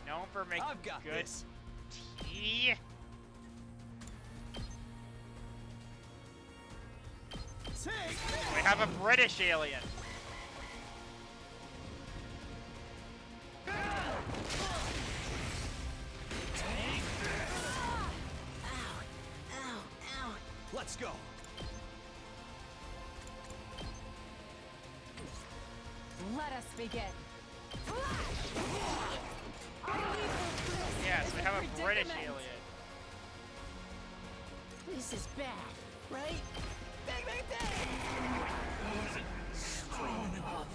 known for making I've got good this. tea. We have a British alien. Let's go! Let us begin. Yes, we have a British alien. This is bad, right? Bang, bang, bang! Strong enough.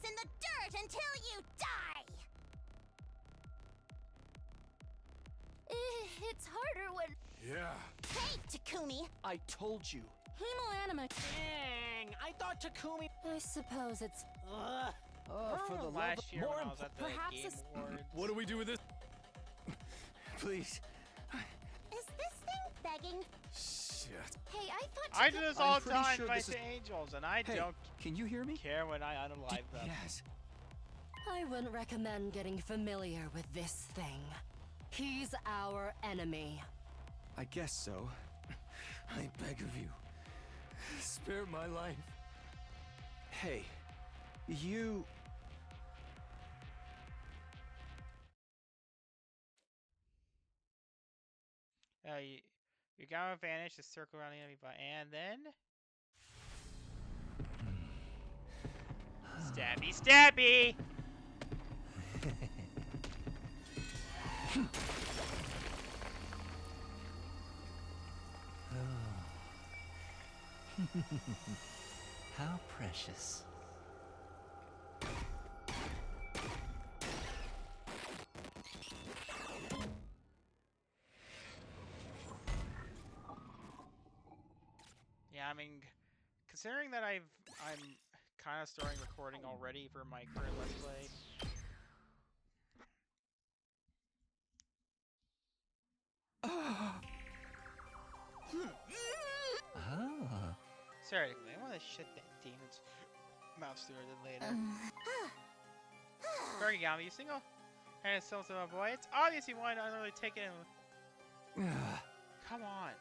in the dirt until you die! It's harder when... Yeah. Hey, Takumi! I told you. Hemoanima. Dang, I thought Takumi. I suppose it's... Ugh. Oh, for the love of... Last year when I was at the Perhaps Game this- Awards. What do we do with this? Please. Is this thing begging? Shit. Hey, I thought I do this all I'm the pretty time, sure fight this the is- angels, and I Hey, don't can you hear me? care when I unalive them. Yes. I wouldn't recommend getting familiar with this thing. He's our enemy. I guess so. I beg of you. Spare my life. Hey, you... You got an advantage to circle around the enemy, and then stabby, stabby. How precious. Yeah, I mean, considering that I'm kind of starting recording already for my current Let's Play. Ah. Sorry, I want to shit that demon's mouth sooner than later. Bergami, you single and still to my boy. It's obvious you want to really take it in. Come on.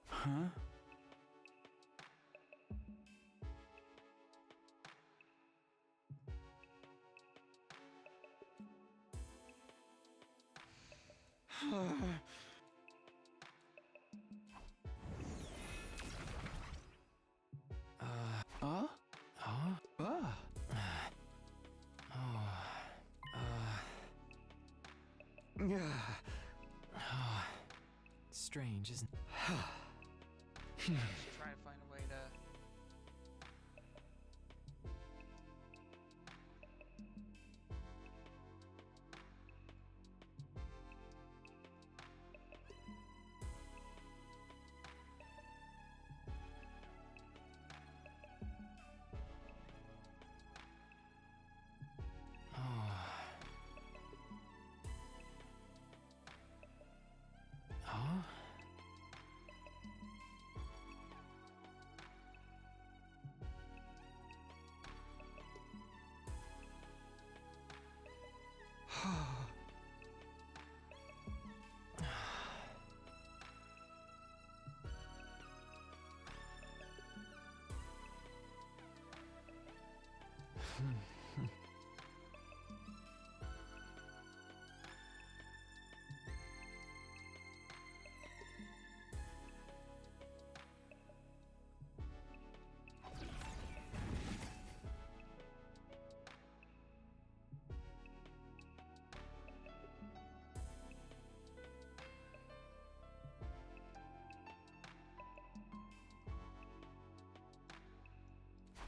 Huh? Huh? Strange, isn't it? Just trying to find a way to.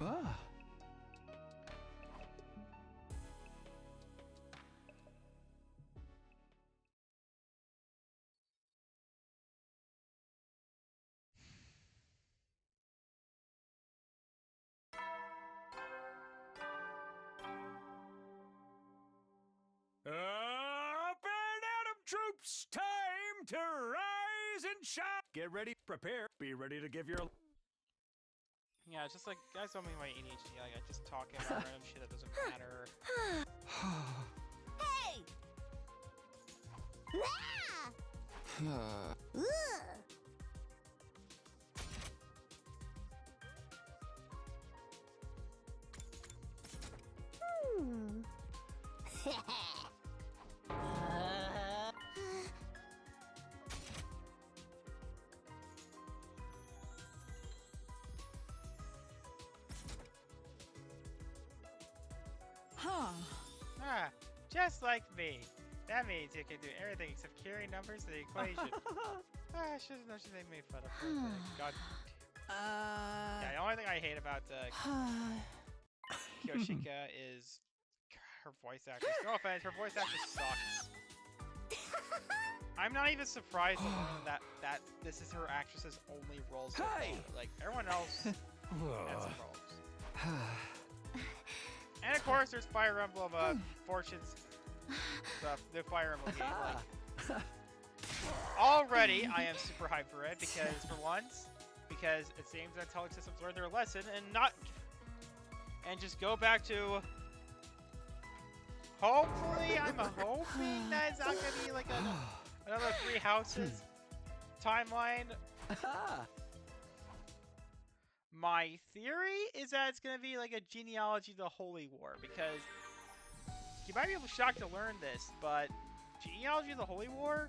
Ah. Up and Atom troops, time to rise and shine. Get ready, prepare, be ready to give your. Yeah, it's just like, guys don't mean my ADHD, like, I just talking about random shit that doesn't matter. Hey! Ah! Ugh. Hmm. Huh. Ah, just like me. That means you can do everything except carry numbers to the equation. I should have known she made fun of her. God. Yeah, the only thing I hate about Kyoshika is her voice actress. No offense, her voice actress sucks. I'm not even surprised to learn that this is her actress's only role so far. Like, everyone else has some roles. And of course, there's Fire Emblem Fortunes, the Fire Emblem game. Like, already, I am super hyped for it because, for once, it seems that Intelligent Systems learned their lesson and just go back to. Hopefully, I'm hoping that it's not gonna be like another Three Houses timeline. My theory is that it's gonna be like a genealogy of the Holy War, because you might be shocked to learn this, but genealogy of the Holy War.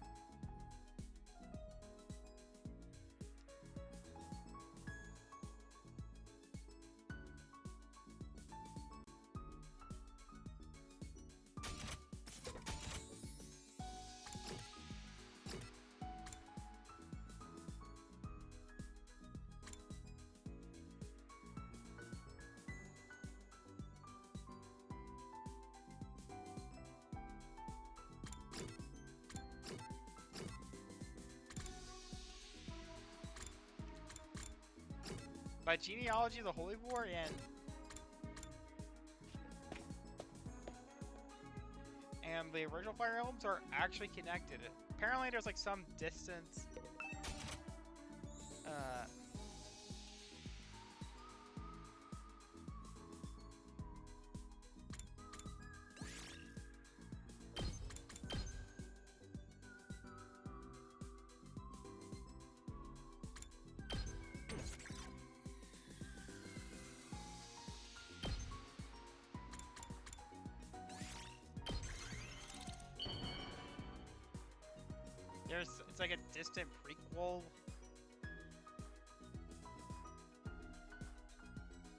By genealogy of the Holy War and the original Fire Emblems are actually connected. Apparently there's like some distance it's like a distant prequel.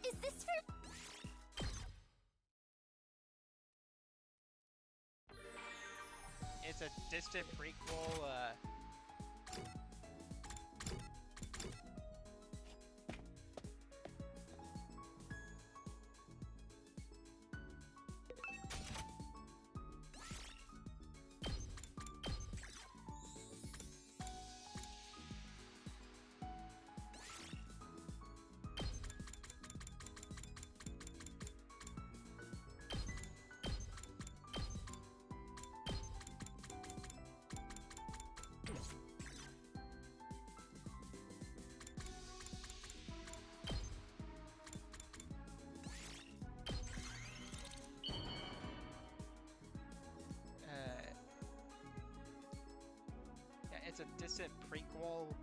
Is this for... It's a distant prequel, yeah, it's a distant prequel.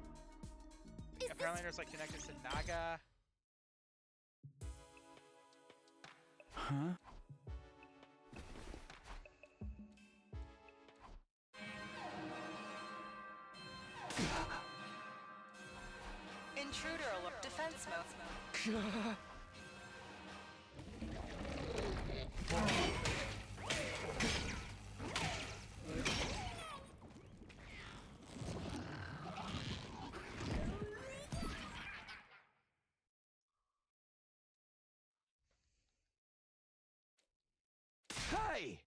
Apparently there's like connected to Naga. Huh? Intruder alert. Defense mode. Hey!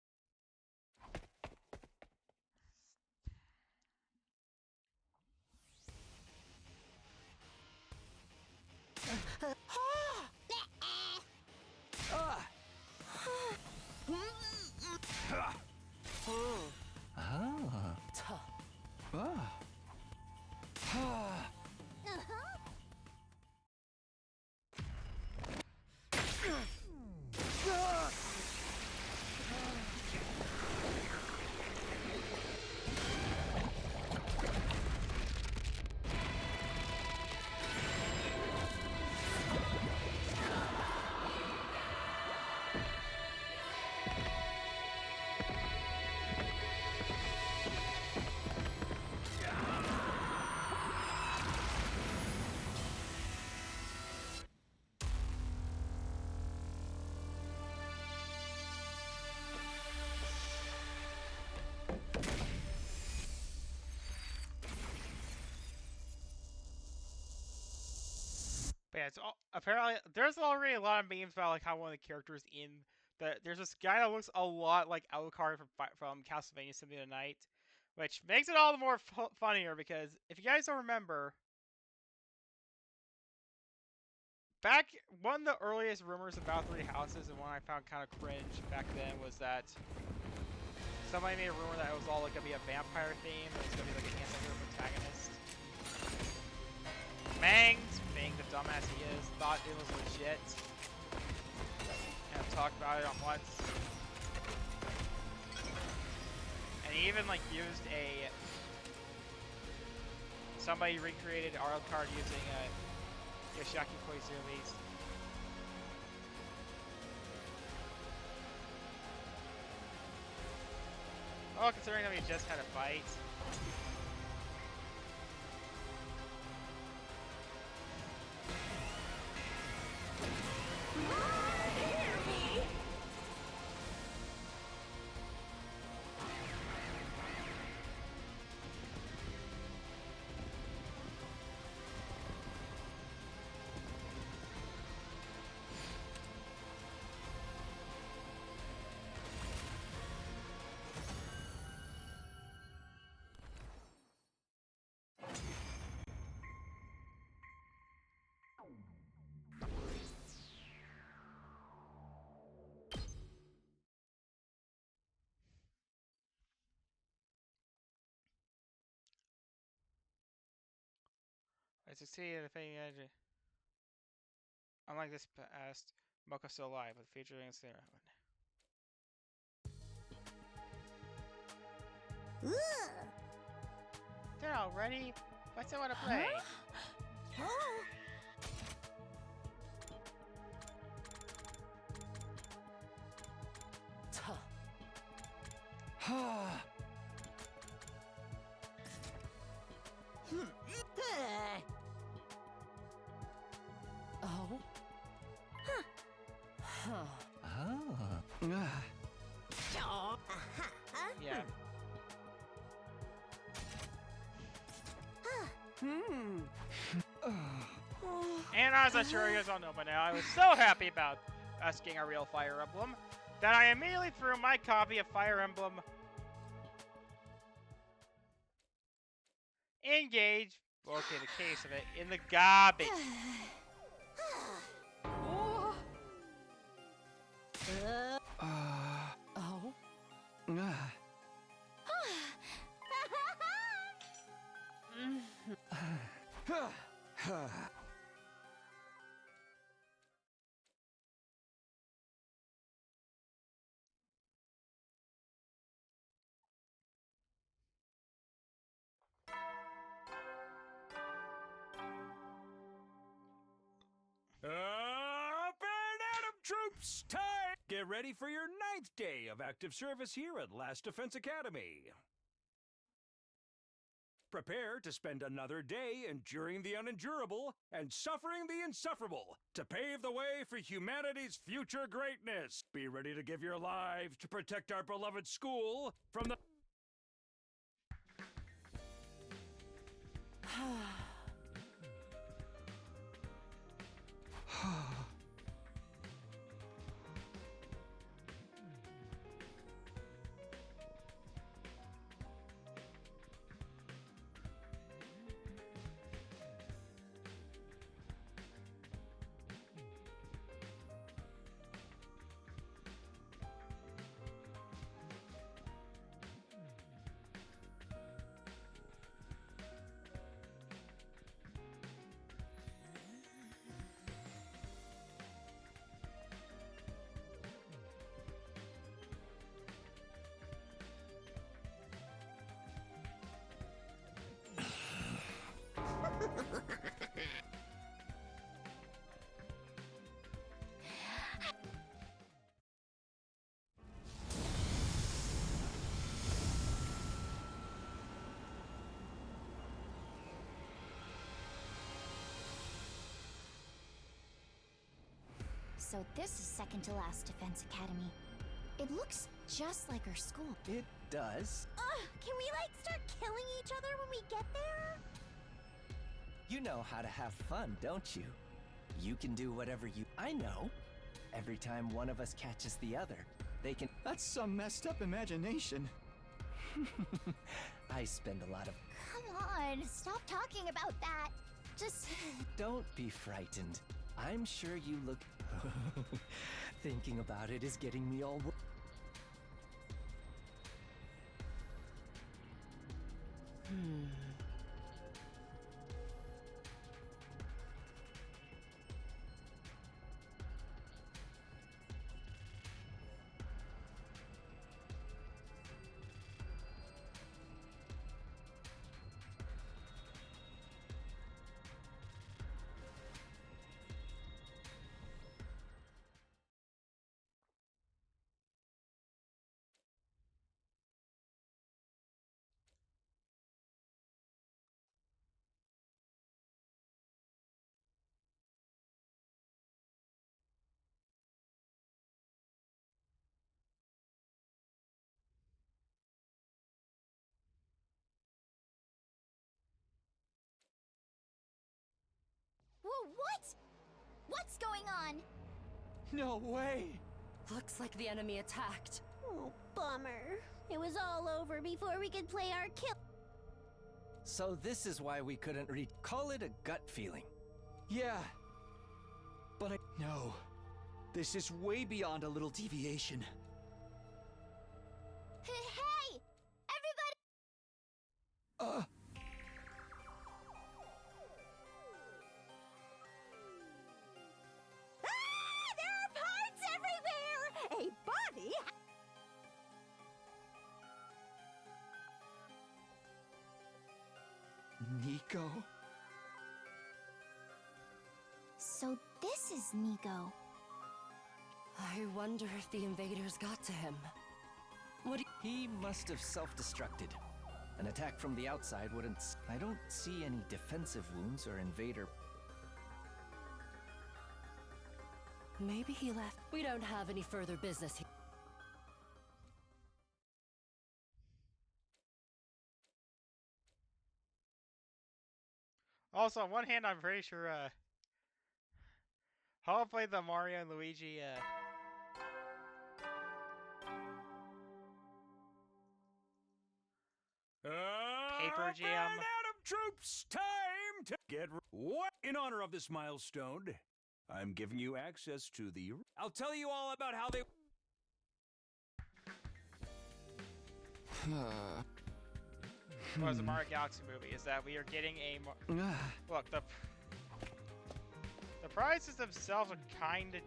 Ah! But yeah, it's apparently there's already a lot of memes about like how one of the characters in there's this guy that looks a lot like Alucard from Castlevania Symphony of the Night, which makes it all the more funnier because if you guys don't remember, back one of the earliest rumors about Three Houses and one I found kind of cringe back then was that somebody made a rumor that it was all like gonna be a vampire theme and it was gonna be like an anti-hero protagonist. Mangs, being the dumbass he is, thought it was legit. And I've talked about it on once. And he even like used somebody recreated Alucard using Yoshiaki Koizumi's. Oh, considering that we just had a fight. I succeeded in defeating Edge. Unlike this past, Moko's still alive, but featuring Sarah. They're all ready. What's I want to play? Oh? Yeah. And as I'm sure you guys all know by now, I was so happy about us getting a real Fire Emblem that I immediately threw my copy of Fire Emblem Engage, well, okay, the case of it, in the garbage. Up and Adam troops, time! Get ready for your 9th day of active service here at Last Defense Academy. Prepare to spend another day enduring the unendurable and suffering the insufferable to pave the way for humanity's future greatness. Be ready to give your lives to protect our beloved school from the... So this is second to last Defense Academy. It looks just like our school. It does. Can we, like, start killing each other when we get there? You know how to have fun, don't you? You can do whatever you... I know. Every time one of us catches the other, they can... That's some messed up imagination. I spend a lot of... Come on, stop talking about that. Just... Don't be frightened. I'm sure you look... Thinking about it is getting me all... Whoa, what? What's going on? No way! Looks like the enemy attacked. Oh, bummer. It was all over before we could play our kill. So this is why we couldn't call it a gut feeling. Yeah. But I... No. This is way beyond a little deviation. Hey! Everybody! Ah! There are parts everywhere! A body... Nico? So this is Nico. I wonder if the invaders got to him. What do He must have self-destructed. An attack from the outside wouldn't... I don't see any defensive wounds or invader... Maybe he left. We don't have any further business here. Also, on one hand, I'm pretty sure, hopefully the Mario and Luigi, Paper Jam. Atom troops, time to get... What? In honor of this milestone, I'm giving you access to the... I'll tell you all about how they... What was the Mario Galaxy movie? Is that we are getting a... Look, the prizes themselves are kind of...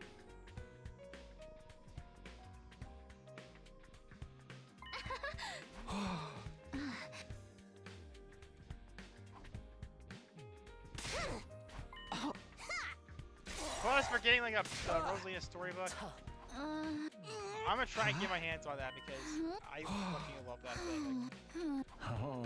Plus, we're getting like a Rosalina storybook. I'm gonna try and get my hands on that because I fucking love that thing. Oh.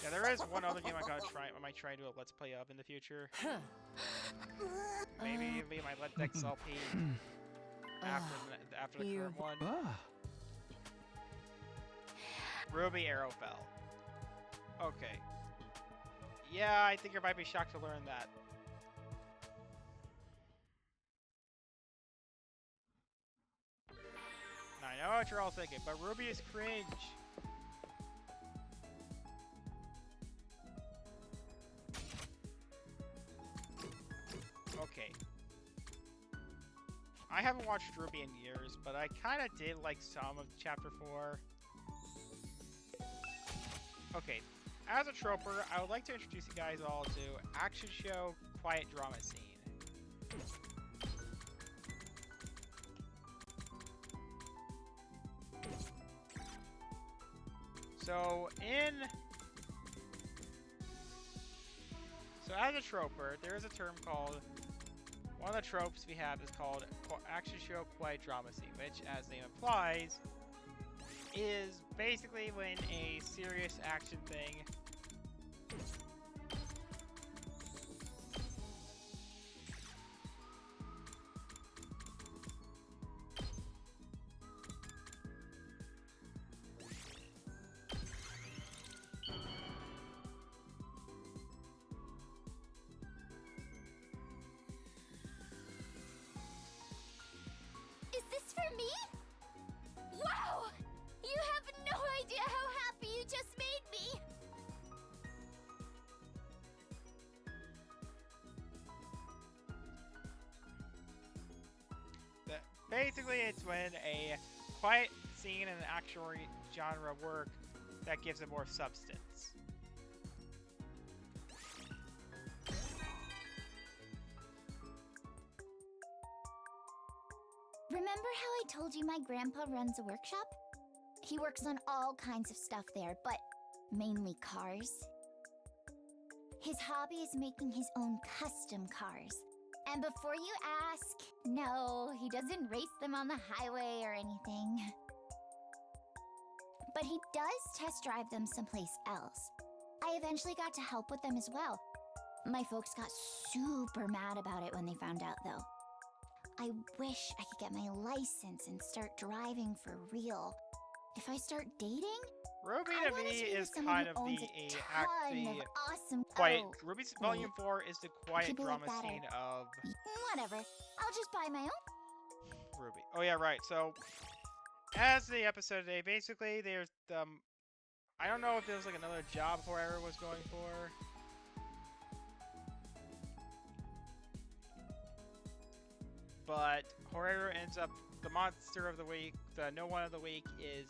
Yeah, there is one other game I might try to do a Let's Play of in the future. Maybe it'll be my Let Dex LP after the current one. Ruby Arrowfell. Okay. Yeah, I think you might be shocked to learn that. Now, I know what you're all thinking, but Ruby is cringe. Okay. I haven't watched Ruby in years, but I kind of did like some of Chapter 4. Okay, as a troper, I would like to introduce you guys all to Action Show Quiet Drama Scene. So as a troper, there is a term called, one of the tropes we have is called Action Show Quiet Drama Scene, which, as the name implies, is basically when a serious action thing Is this for me? Wow! You have no idea how happy you just made me! basically it's when a quiet scene in an action genre work that gives it more substance. Remember how I told you my grandpa runs a workshop? He works on all kinds of stuff there, but mainly cars. His hobby is making his own custom cars. And before you ask, no, he doesn't race them on the highway or anything. But he does test drive them someplace else. I eventually got to help with them as well. My folks got super mad about it when they found out, though. I wish I could get my license and start driving for real. If I start dating, Ruby I to want me to be with is someone kind who of owns the a ton of awesome. quiet. Oh, Ruby's Volume 4 is the quiet people like drama that scene are- of Whatever. I'll just buy my own. Ruby. Oh yeah, right. So, as the episode today, basically there's I don't know if there was like another job Horror was going for. But Horror ends up, the monster of the week, the no one of the week is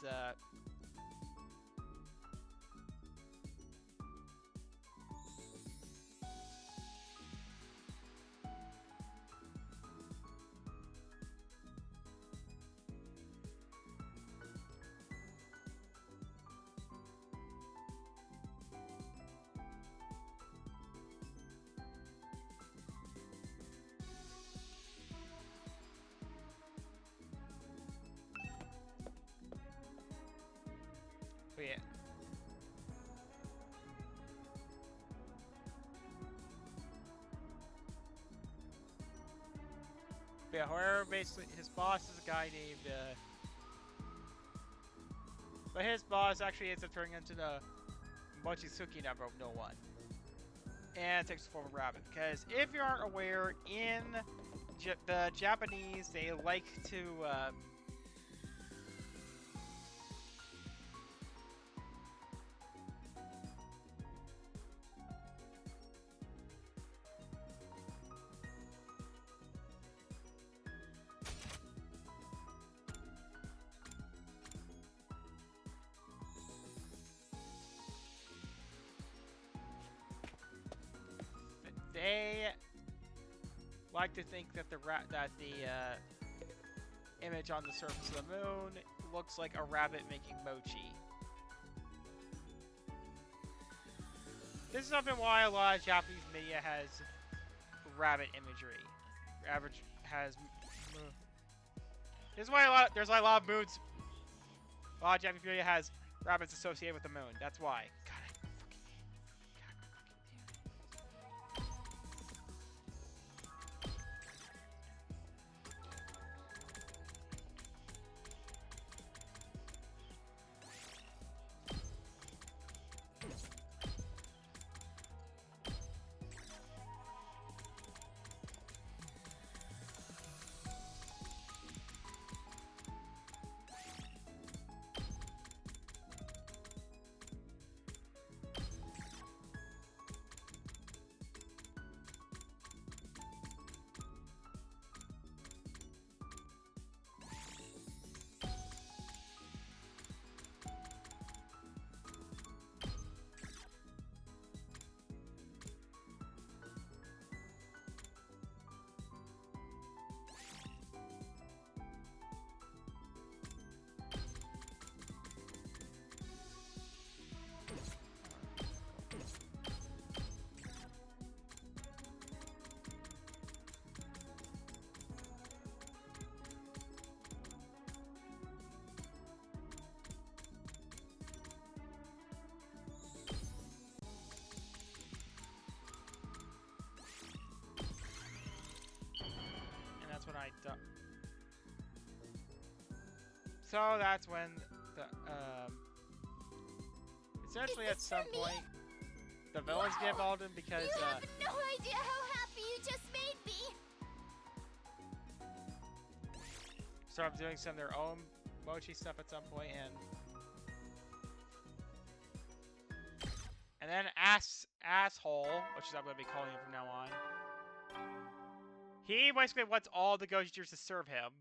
but yeah. But yeah, Horror basically, his boss is a guy named, but his boss actually ends up turning into the Mochizuki number of no one. And takes the form of rabbit. Because if you aren't aware, in the Japanese, they like to, they like to think that the image on the surface of the moon looks like a rabbit making mochi. This is something why a lot of Japanese media has rabbit imagery. Average has. This is why there's a lot of moons. A lot of Japanese media has rabbits associated with the moon. That's why. God, when I so that's when the essentially at some point the villains get involved in because you have no idea how happy you just made me. start doing some of their own mochi stuff at some point, and then asshole, which is what I'm gonna be calling him from now on. He basically wants all the Goji Teachers to serve him,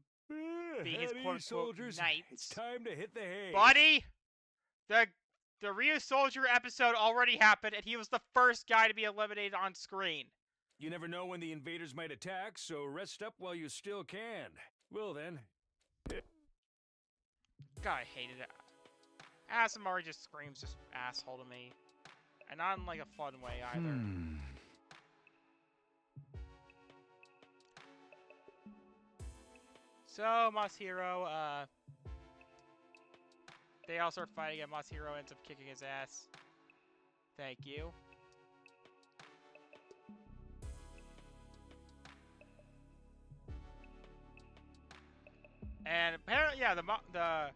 being his quote-unquote knights. It's time to hit the hay. Buddy, the Ryu Soldier episode already happened, and he was the first guy to be eliminated on screen. You never know when the invaders might attack, so rest up while you still can. Well then. God, I hated it. Asamari just screams just asshole to me. And not in like a fun way either. So, Masahiro, they all start fighting and Masahiro ends up kicking his ass. Thank you. And apparently, yeah, the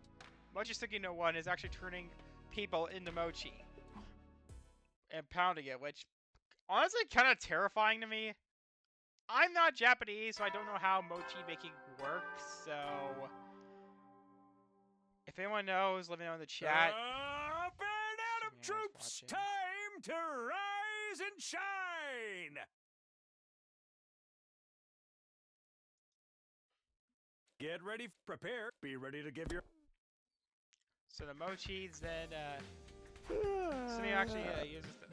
Mochi Sticky no One is actually turning people into mochi. And pounding it, which honestly kind of terrifying to me. I'm not Japanese, so I don't know how mochi making works, so if anyone knows, let me know in the chat. Up and out of troops! Time to rise and shine! Get ready, prepare, be ready to give your... So the mochis then, somebody actually uses the...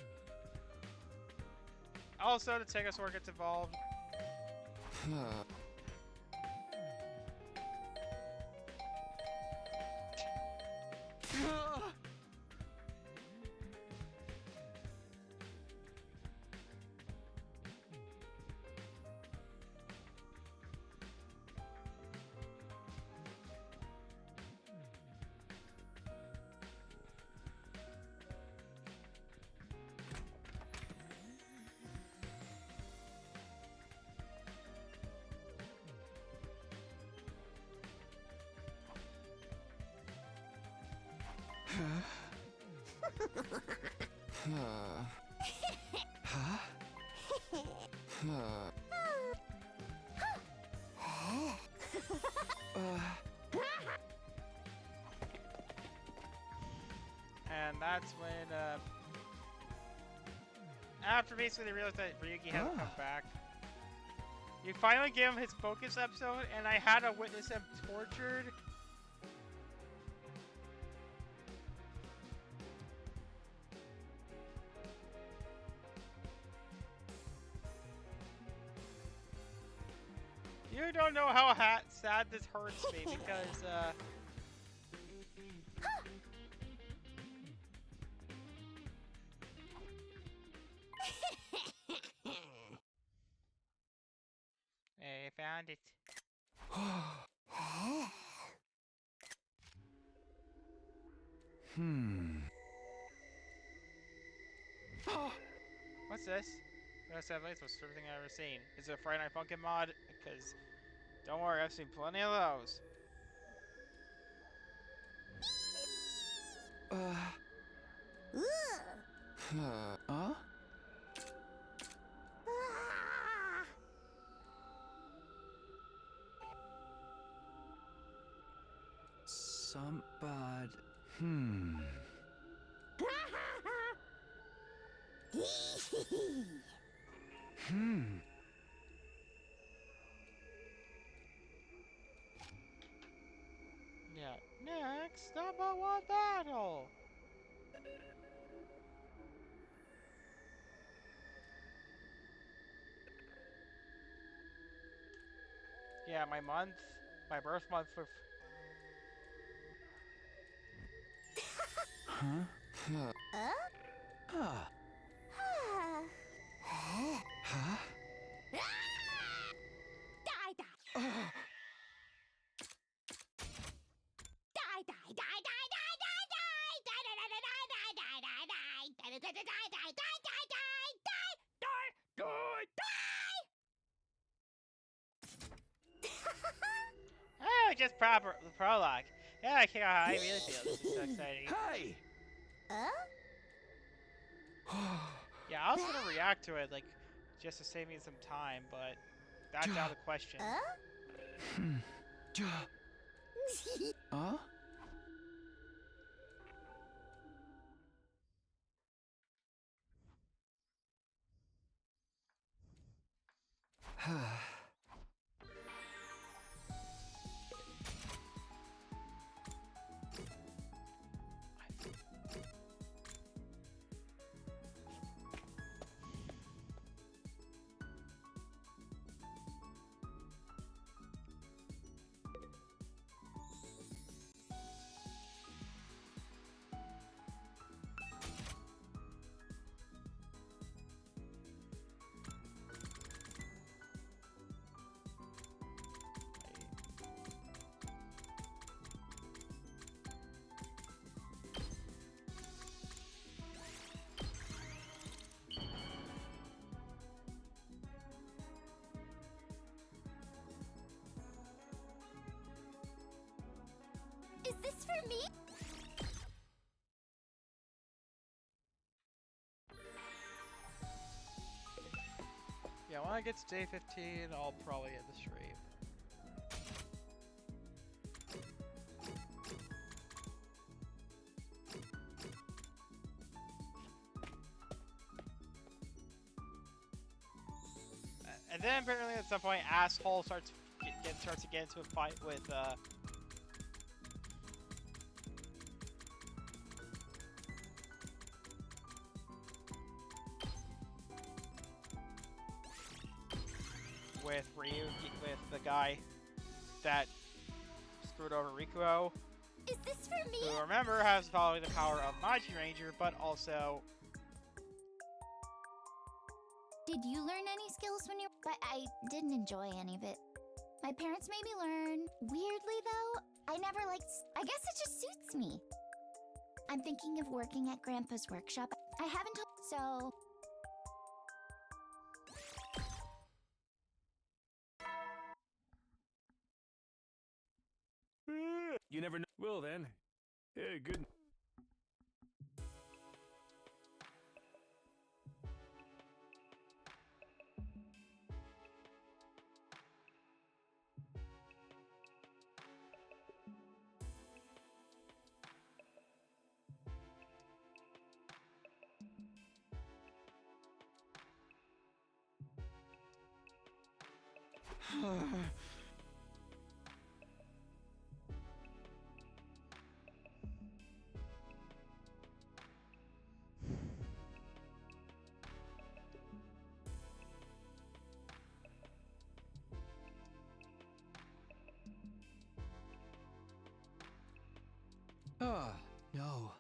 Also, the Tegosaur gets involved. And that's when, after basically they realized that Ryugi hadn't come back, you finally give him his focus episode, and I had to witness him tortured. You don't know how sad this hurts me because, found it. What's this? Best athletes was everything I've ever seen. Is it a Friday Night Funkin' mod? Because, don't worry, I've seen plenty of those. Huh? Somebody. Yeah. Next, number one battle. Yeah, my birth month for. Oh, just proper the prologue. Yeah, I can't how I really feel. This is so exciting. Hey! Yeah, I was gonna react to it, like, just to save me some time, but that's out of the question. Huh? Is this for me? Yeah, when I get to day 15, I'll probably end the stream. And then apparently at some point, asshole starts to get into a fight with Ryu, with the guy that screwed over Rikuo. Is this for me? Who, remember, has following the power of Maji Ranger, but also. Did you learn any skills when you? But I didn't enjoy any of it. My parents made me learn. Weirdly, though, I never liked. I guess it just suits me. I'm thinking of working at Grandpa's workshop. I haven't told. So. You never know. Well then. Hey, good. Oh, no.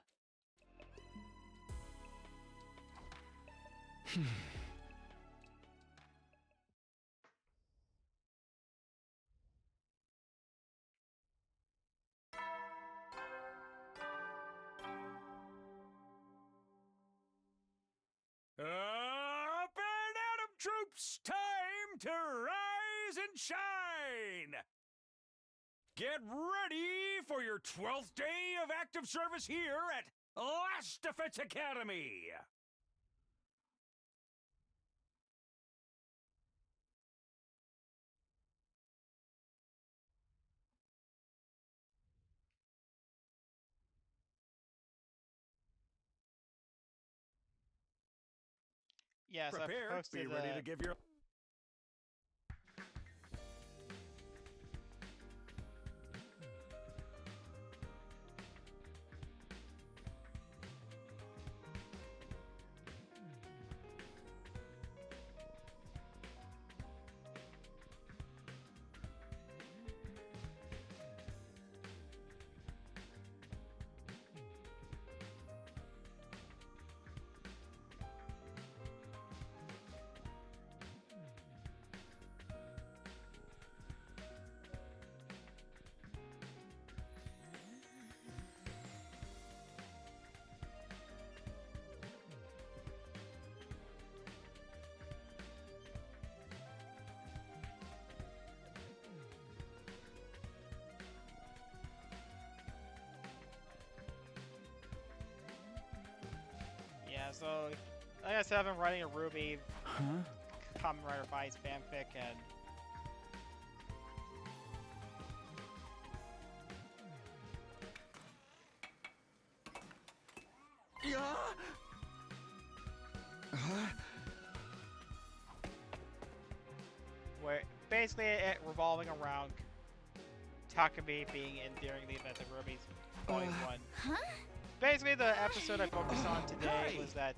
troops, time to rise and shine! Get ready for your 12th day of active service here at Last Defense Academy! Yes, I've Prepare, posted. be ready to give your... Yeah, so like I said, I've been writing a Ruby Huh? Kamen Rider Fights fanfic, and Yeah. where basically it revolving around Takumi being in during the events of Ruby's Volume 1. Huh? Basically, the episode I focused on today was that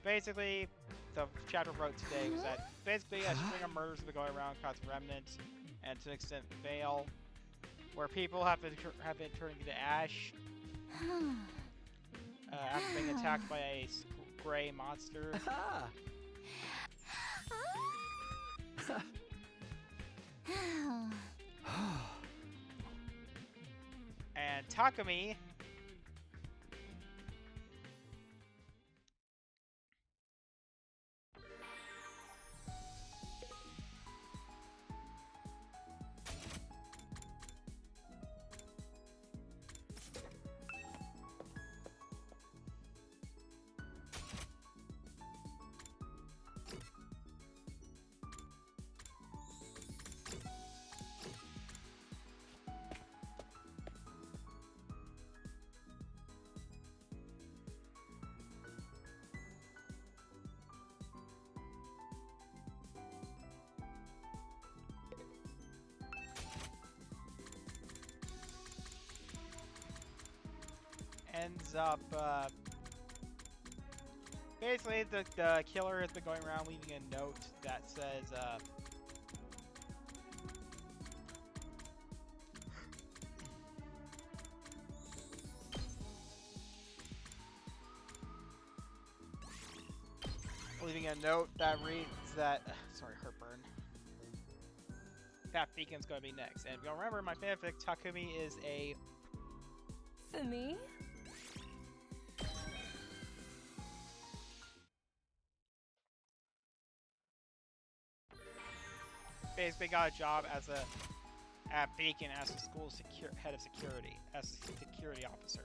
basically the chapter I wrote today was that basically a string of murders have been going around causing remnants and to an extent veil, where people have been turning into ash after being attacked by a gray monster. And Takumi ends up basically the killer has been going around leaving a note that says leaving a note that reads that sorry, heartburn. That beacon's gonna be next. And if you remember in my fanfic, Takumi is a For me? basically got a job as at Beacon as the school's head of security, as a security officer.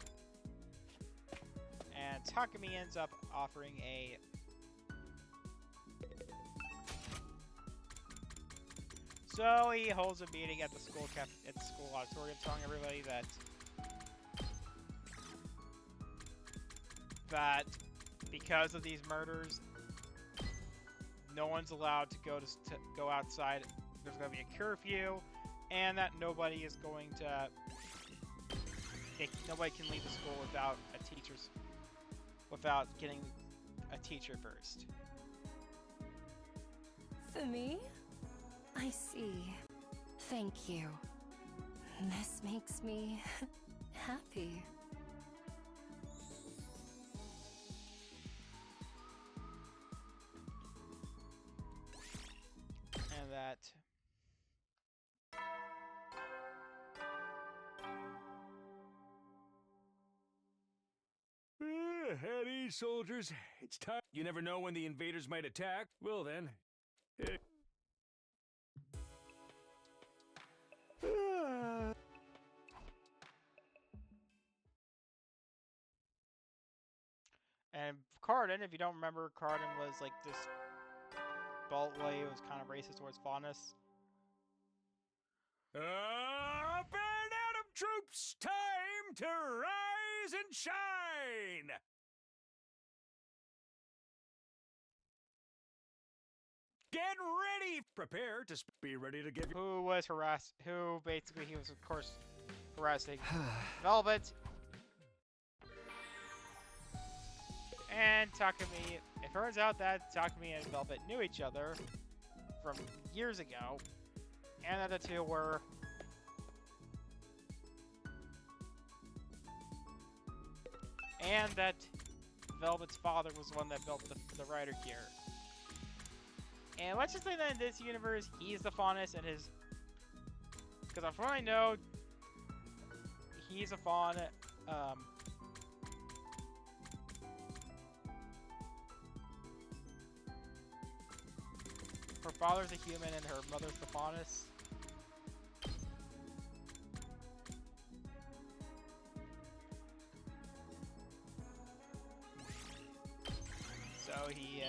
And Takumi ends up offering a so he holds a meeting at the school auditorium, telling everybody that because of these murders, no one's allowed to go outside. There's going to be a curfew, and that nobody is going to. Nobody can leave the school without getting a teacher first. For me? I see. Thank you. This makes me happy. And that At ease, soldiers. It's time. You never know when the invaders might attack. Well then, And Cardin, if you don't remember, Cardin was like this Boltway who was kind of racist towards Faunus. Up and Atom troops, time to rise and shine! Get ready! Prepare to be ready to give you. Who was harassed? Who basically he was, of course, harassing Velvet and Takumi. It turns out that Takumi and Velvet knew each other from years ago, and that the two were and that Velvet's father was the one that built the rider gear. And let's just say that in this universe, he's the Faunus and his... Because from what I know, he's a Faun. Her father's a human and her mother's the Faunus. So he,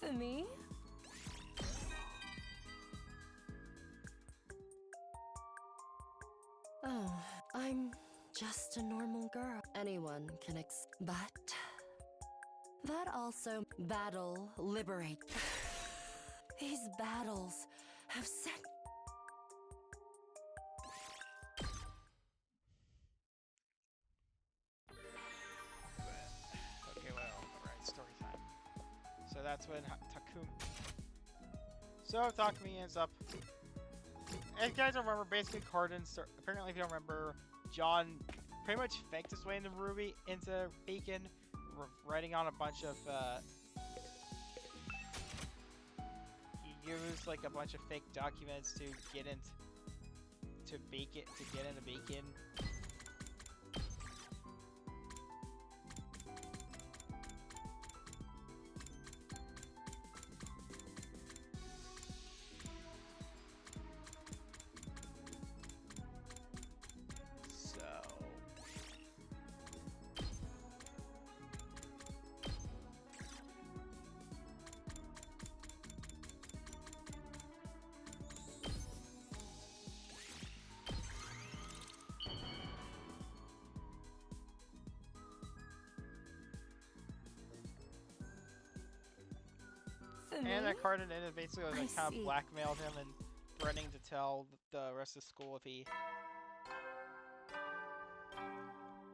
Funni? Oh, I'm just a normal girl. Anyone can but that also battle, liberate. These battles have set. okay, well, alright, story time. So that's when Takumi. So Takumi ends up. If you guys don't remember, basically apparently if you don't remember, John pretty much faked his way into Beacon, writing on a bunch of, he used like a bunch of fake documents to get into Beacon. And that Cardin ended basically like kind of blackmailed him and threatening to tell the rest of the school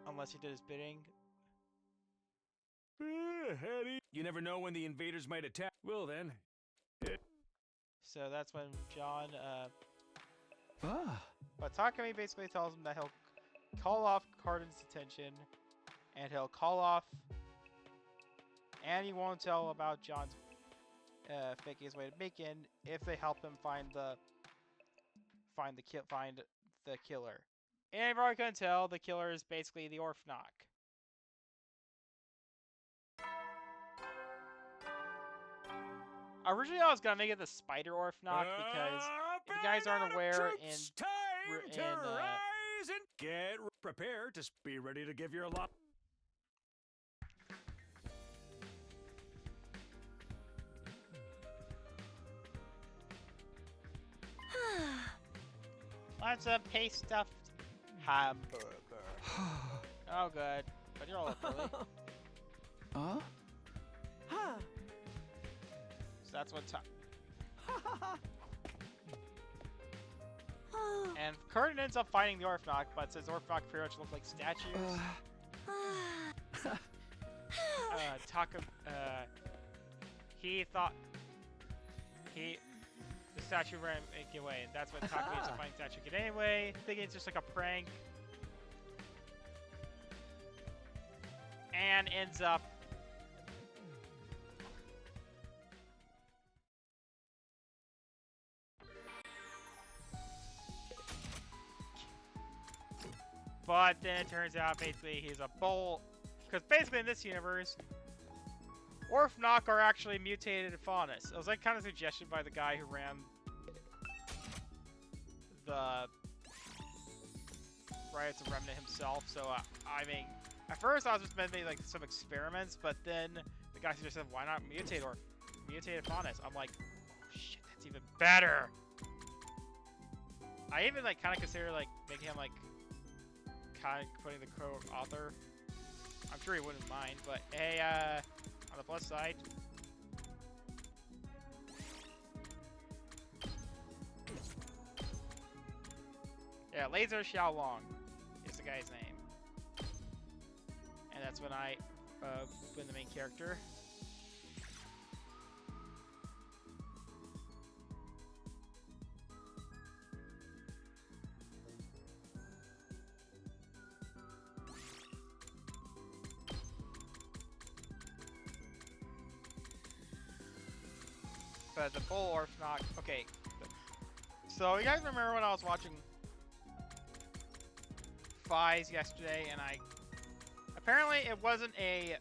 unless he did his bidding. You never know when the invaders might attack. Well then. So that's when John, but Takumi basically tells him that he'll call off Cardin's attention, and he'll call off, and he won't tell about John's faking his way to Beacon if they help him find the killer. And if I couldn't tell, the killer is basically the Orphnok. Originally, I was gonna make it the Spider Orphnok because if you guys aren't aware, time to rise and get prepared to be ready to give your lot. Lots of paste stuffed hamburger. Oh, good. But you're all up early. Huh? So that's what and Curtin ends up finding the Orphnok, but says Orphnok pretty much look like statues. He thought the statue ran make away, and that's what Takumi ends up finding the statue get anyway, thinking it's just like a prank. And ends up But then it turns out basically he's a bull. Because basically in this universe, Orphnok are actually mutated faunus. It was like kind of suggested by the guy who ran the Riots of Remnant himself. So I mean, at first I was just meant to be like some experiments, but then the guy suggested, why not mutate or mutated faunus? I'm like, oh, shit, that's even better. I even like kind of consider like making him like kind of putting the co-author. I'm sure he wouldn't mind, but hey, on the plus side, yeah, Laser Xiaolong is the guy's name, and that's when I been the main character. But the full Orphnok. Okay. So you guys remember when I was watching Fies yesterday, and apparently it wasn't a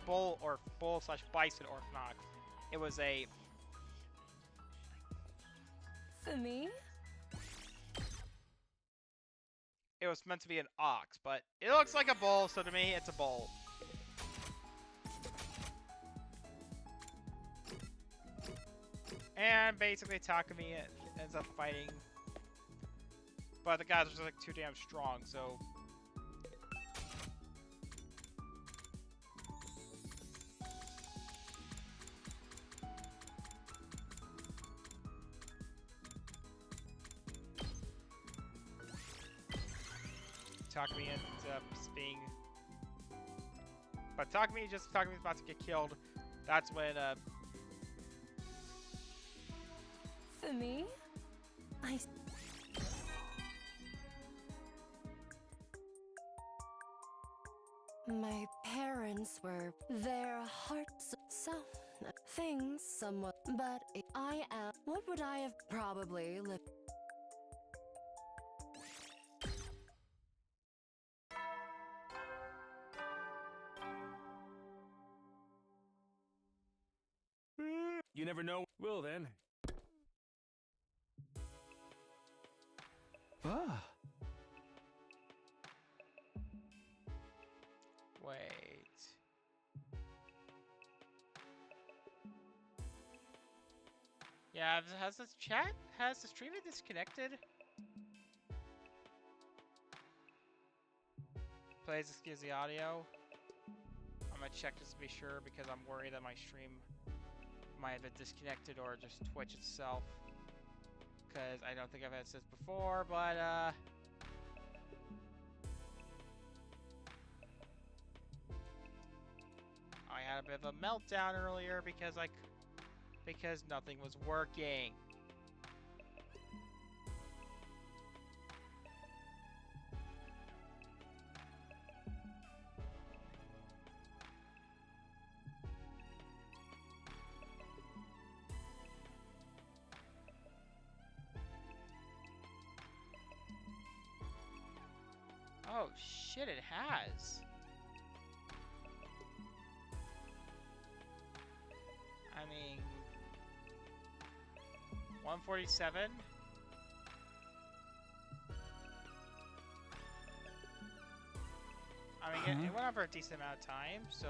bull or bull/bison Orphnok. It was a For me? it was meant to be an ox, but it looks like a bull, so to me it's a bull. And basically Takumi ends up fighting, but the guys are just like too damn strong, so Takumi ends up being, but Takumi's about to get killed. That's when For me? My parents were their hearts, so things somewhat, but I am. What would I have probably lived? You never know. Well then. Ah. wait. Yeah, has the streamer disconnected? Please excuse the audio. I'm gonna check just to be sure because I'm worried that my stream might have been disconnected or just Twitch itself. Because I don't think I've had this before, but I had a bit of a meltdown earlier because nothing was working. Oh shit, it has. I mean, 147. I mean, it went on for a decent amount of time, so.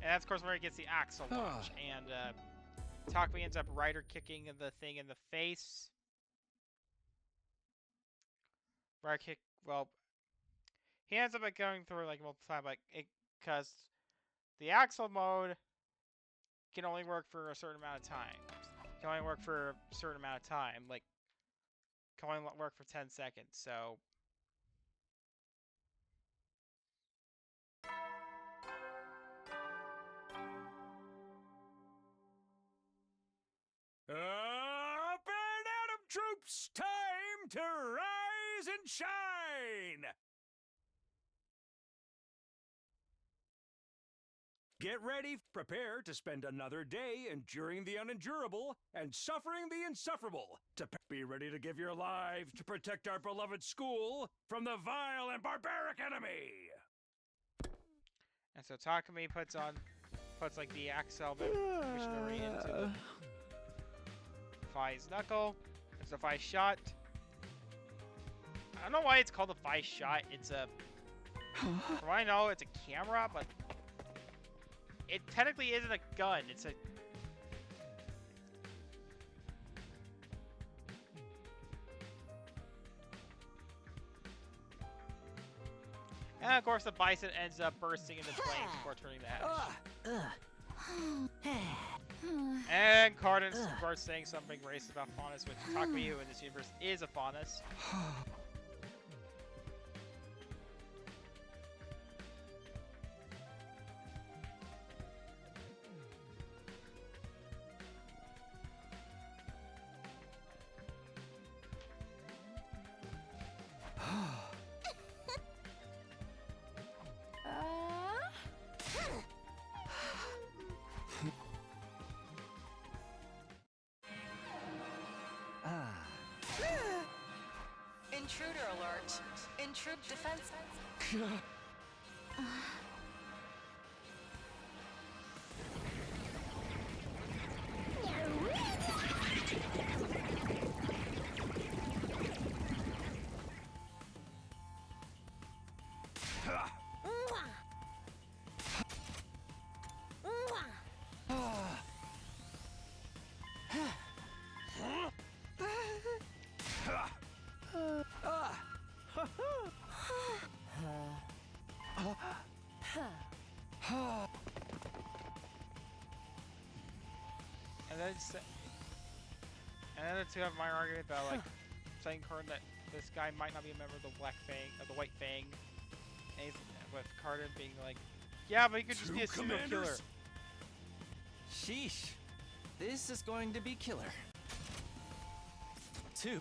And that's, of course, where he gets the axle launch. And Takumi ends up rider kicking the thing in the face. where I kick. Well, he ends up like going through like multiple times, like because the Axel mode can only work for a certain amount of time. Can only work for a certain amount of time. Like can only work for 10 seconds. So Up and Atom troops, time to rise and shine! Get ready, prepare to spend another day enduring the unendurable and suffering the insufferable. To be ready to give your lives to protect our beloved school from the vile and barbaric enemy. and so Takumi puts like the Axel missionary into the Fi's knuckle. It's a Fi shot. I don't know why it's called a Fi shot. It's a, from what I know, it's a camera, but it technically isn't a gun. It's a. And of course, the bison ends up bursting into flames before turning the hatch. And Cardin starts saying something racist about Faunus, which Takumi, who in this universe is a Faunus. Intruder alert. Intrude defense. And then the two have my argument about like saying Cardin that this guy might not be a member of the Black Fang, of the White Fang, and he's, with Cardin being like, yeah, but he could just be a serial killer. Sheesh. This is going to be killer. 2.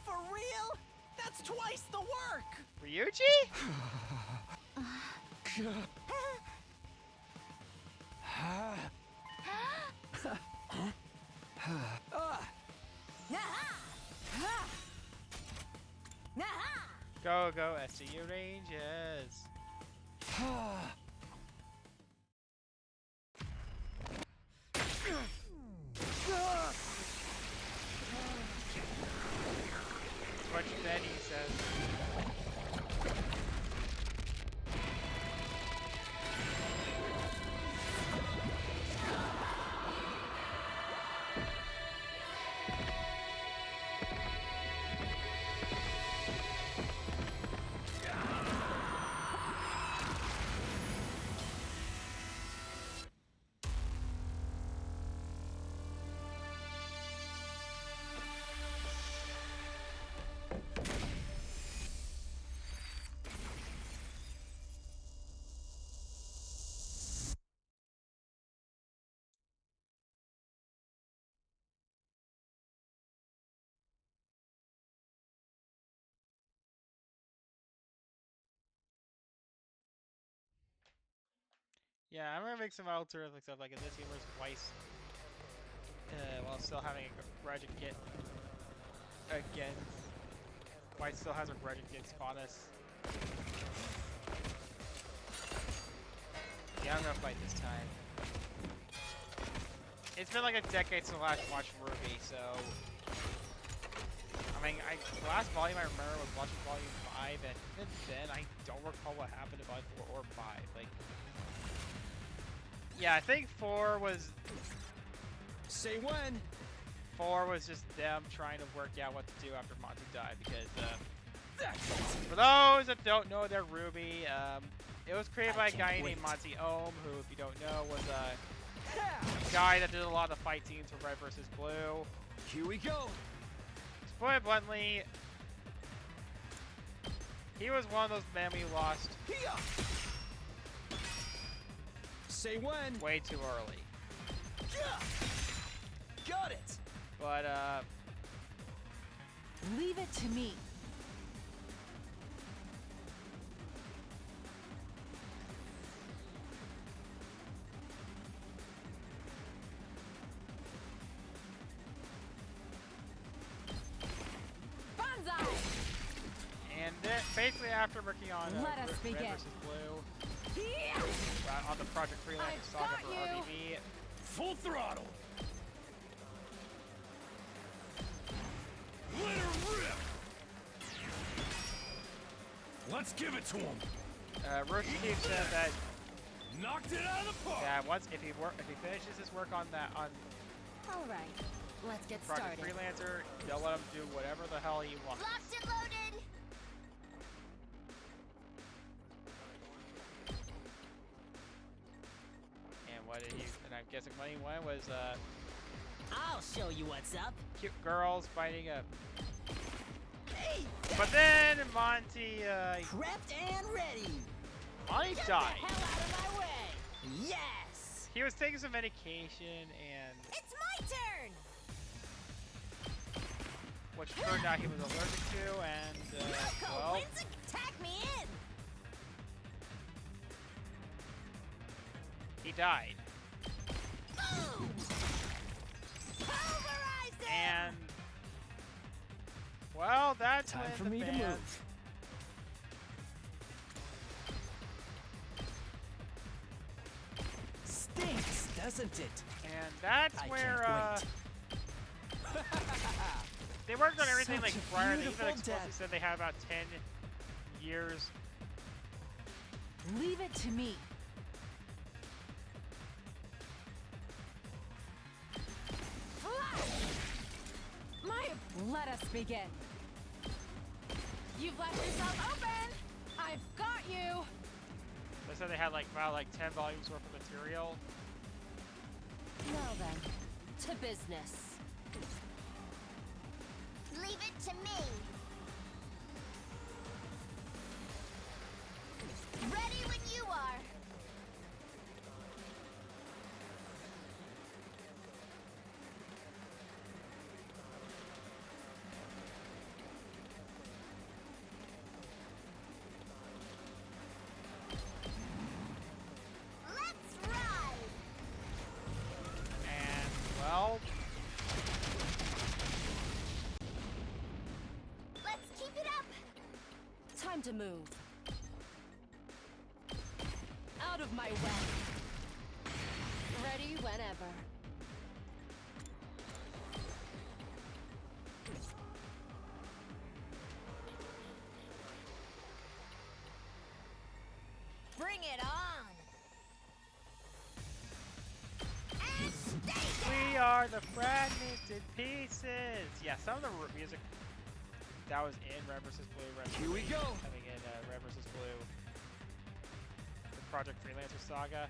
For real? That's twice the work! Ryuji? Go, go, SCU Rangers. What Benny says. Yeah, I'm gonna make some alternative stuff like in this universe, Weiss, while still having a grudge against Weiss still has a grudge against Faunus. Yeah, I'm gonna fight this time. It's been like a decade since I last watched Ruby, so I mean, the last volume I remember was watching Volume 5, and even then I don't recall what happened to Volume 4 or 5. Like. Yeah, I think 4 was... Say when! 4 was just them trying to work out what to do after Monty died, because For those that don't know, they're Ruby. It was created by a guy named Monty Ohm, who, if you don't know, was a guy that did a lot of the fight scenes for Red vs. Blue. Here we go. To put it bluntly, he was one of those men we lost Say when. way too early. Got it. But, Leave it to me. Banzai! and then, basically after working on Let us Red begin. vs. Blue, on the Project Freelancer I've Saga got for you. RBV, Full throttle. Let her rip. Let's give it to him. Rooster Teeth said that Knocked it out of the park. once if he finishes his work on All right, let's get Project started. Freelancer, they'll let him do whatever the hell he wants. Locked and loaded. And what did he? And I'm guessing what he went was I'll show you what's up. cute girls fighting a. But then Monty, Prepped and ready. Monty Get died. the hell out of my way. Yes. He was taking some medication, and It's my turn. which turned out he was allergic to, and Loco, well, Windsor, tag me in. he died. Boom. Pulverize him. And well, that's Time when for the me to band- move. Stinks, doesn't it? And that's I where can't they worked on everything Such like a prior. They even beautiful explicitly death. said they had about 10 years. Leave it to me. Let us begin. You've left yourself open. I've got you. They said they had like about 10 volumes worth of material. Now then, to business. Leave it to me. Ready when you are. Let's ride. And well, Let's keep it up. Time to move. Out of my way. Ready whenever. Bring it on. And stay we are the fragmented pieces. Yeah, some of the music that was in Red vs. Blue. Here we go. I mean, in Red vs. Blue, the Project Freelancer Saga.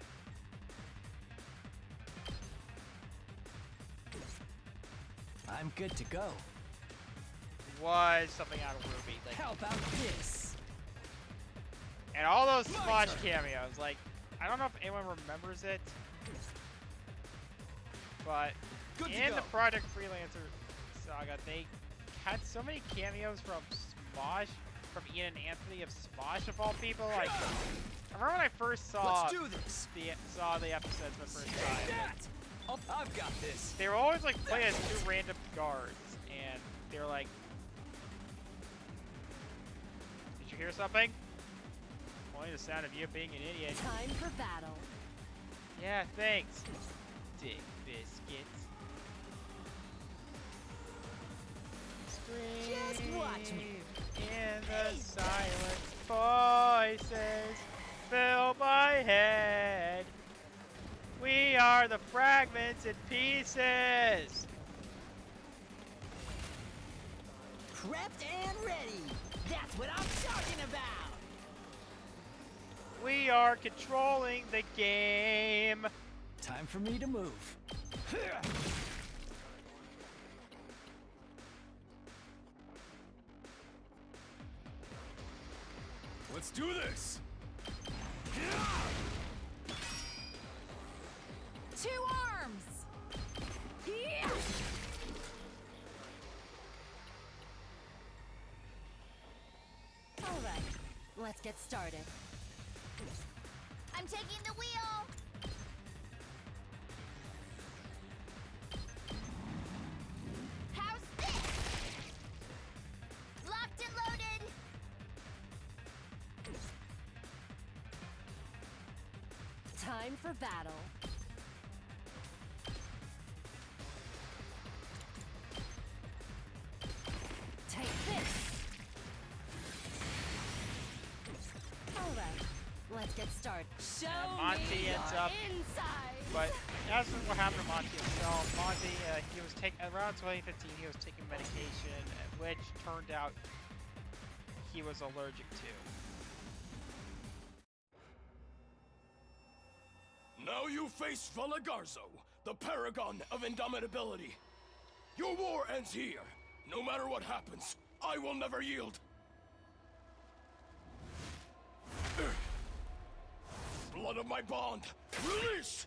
I'm good to go. Was something out of Ruby. Like, How about this? and all those Smosh cameos. Like, I don't know if anyone remembers it, but Good to in go. the Project Freelancer Saga, they had so many cameos from Smosh, from Ian and Anthony of Smosh of all people. Like, I remember when I first saw Let's do this. the episodes for the first time. Take that. I've got this. They were always like play as two random guards, and they were like, "Did you hear something?" Only the sound of you being an idiot. Time for battle. Yeah, thanks. Dick biscuits. Just watch me. In the silence, voices fill my head. We are the fragments and pieces. Prepped and ready. That's That's what I'm talking about! We are controlling the game. Time for me to move. Let's do this! Two arms! Yeah! All right, let's get started. I'm taking the wheel! How's this? Locked and loaded! Time for battle. Take this. All right, let's get started. Show Monty me ends your up- inside. But as for what happened to Monty himself, Monty, he was taking around 2015. He was taking medication, which turned out he was allergic to. Now you face Valagarzo, the paragon of indomitability. Your war ends here. No matter what happens, I will never yield. Blood of my bond, release!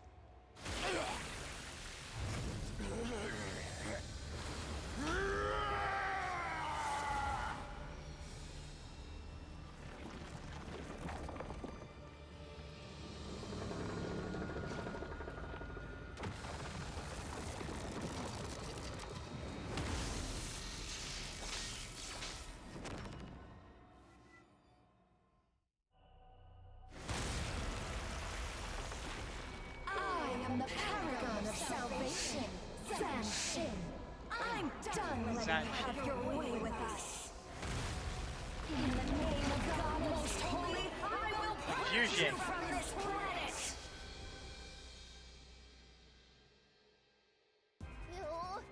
I am the paragon of salvation, Zanshin. I'm done letting Zanshin. you have your way with us. In the name of God most holy, I will purge you Fusion. from this planet! Ew,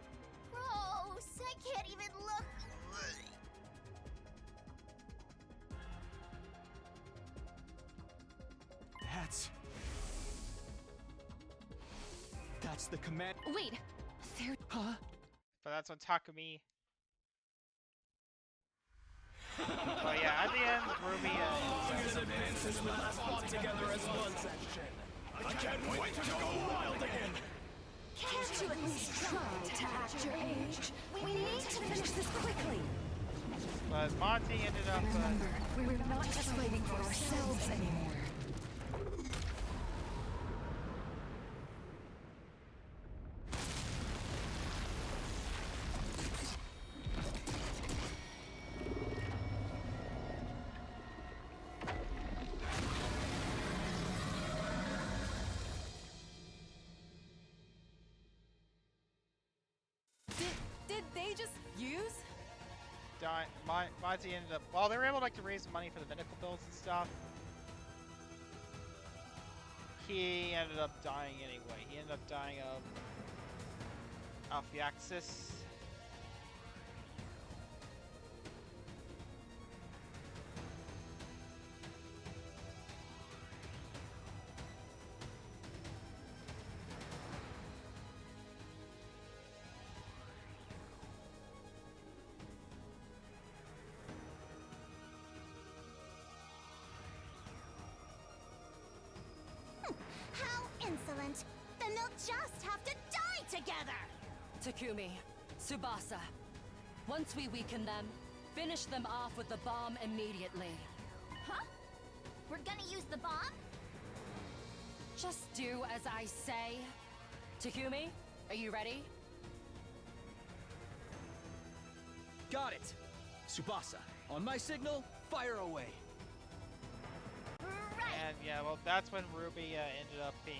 gross. I can't even look. That's the command. Wait, there. Huh? But that's on Takumi. But yeah, at the end, Ruby Together as one section. I can't wait to go wild again. Can't you at least try to act your age? We need to finish this quickly. but Monty ended up. Remember, we're not just fighting for ourselves anymore. Did they just use? Monty ended up. Well, they were able to raise money for the medical bills and stuff. He ended up dying anyway. He ended up dying of alphiaxis. How insolent! Then they'll just have to die together! Takumi, Tsubasa. Once we weaken them, finish them off with the bomb immediately. Huh? We're gonna use the bomb? Just do as I say. Takumi, are you ready? Got it. Tsubasa, on my signal, fire away. Right! And yeah, well, that's when Ruby ended up being.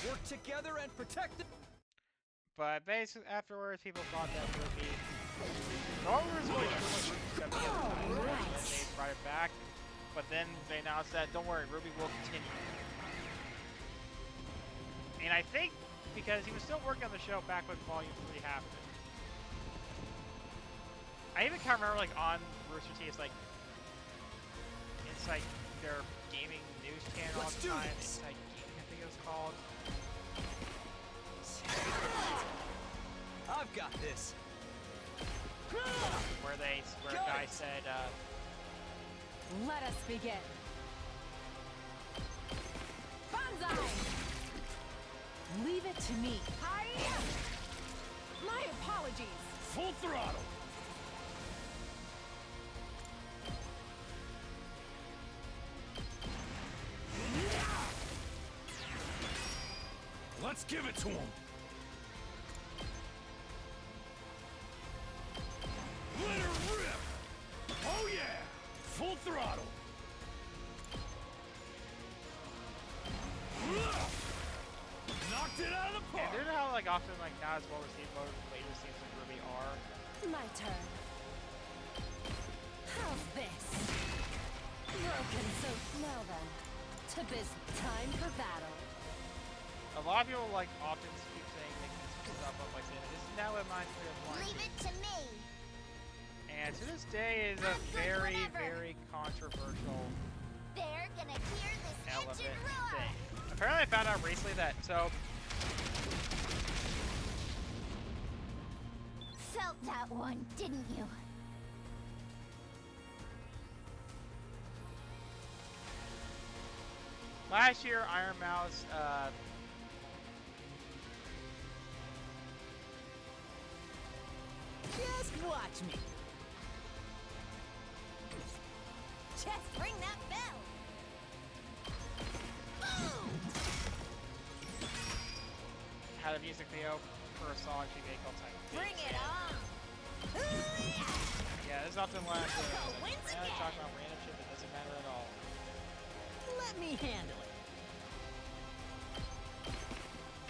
Work together and protect the. But basically, afterwards, people thought that Ruby. No one was really sure what Ruby was going to be at the time, so they brought it back. But then they announced that, don't worry, Ruby will continue. And I think because he was still working on the show back when Volume 3 happened. I even can't remember, like, on Rooster Teeth's, like, Inside their gaming news channel at the time. Inside Gaming, I think it was called. I've got this. Where a guy said, Let us begin. Banzai! Leave it to me. Hi-ya! My apologies. Full throttle. Let's give it to him. Let her rip. Oh yeah. Full throttle. Knocked it out of the park. and there's how, like, often, like, not as well received later scenes like Ruby are. My turn. How's this? Broken, so now then. To business. Time for battle. A lot of people, like, often keep saying they can switch up by saying, this is now what reminds me of one. Leave it to me. And to this day is a very, very controversial They're gonna hear this element engine roar. thing. Apparently I found out recently that, so, Felt that one, didn't you? last year Iron Mouse, Just watch me. Just ring that bell. Boom! had a music video for a song she made called Title Bring it on. Yeah, there's nothing left. Wins I again. talk about random shit that doesn't matter at all. Let me handle it.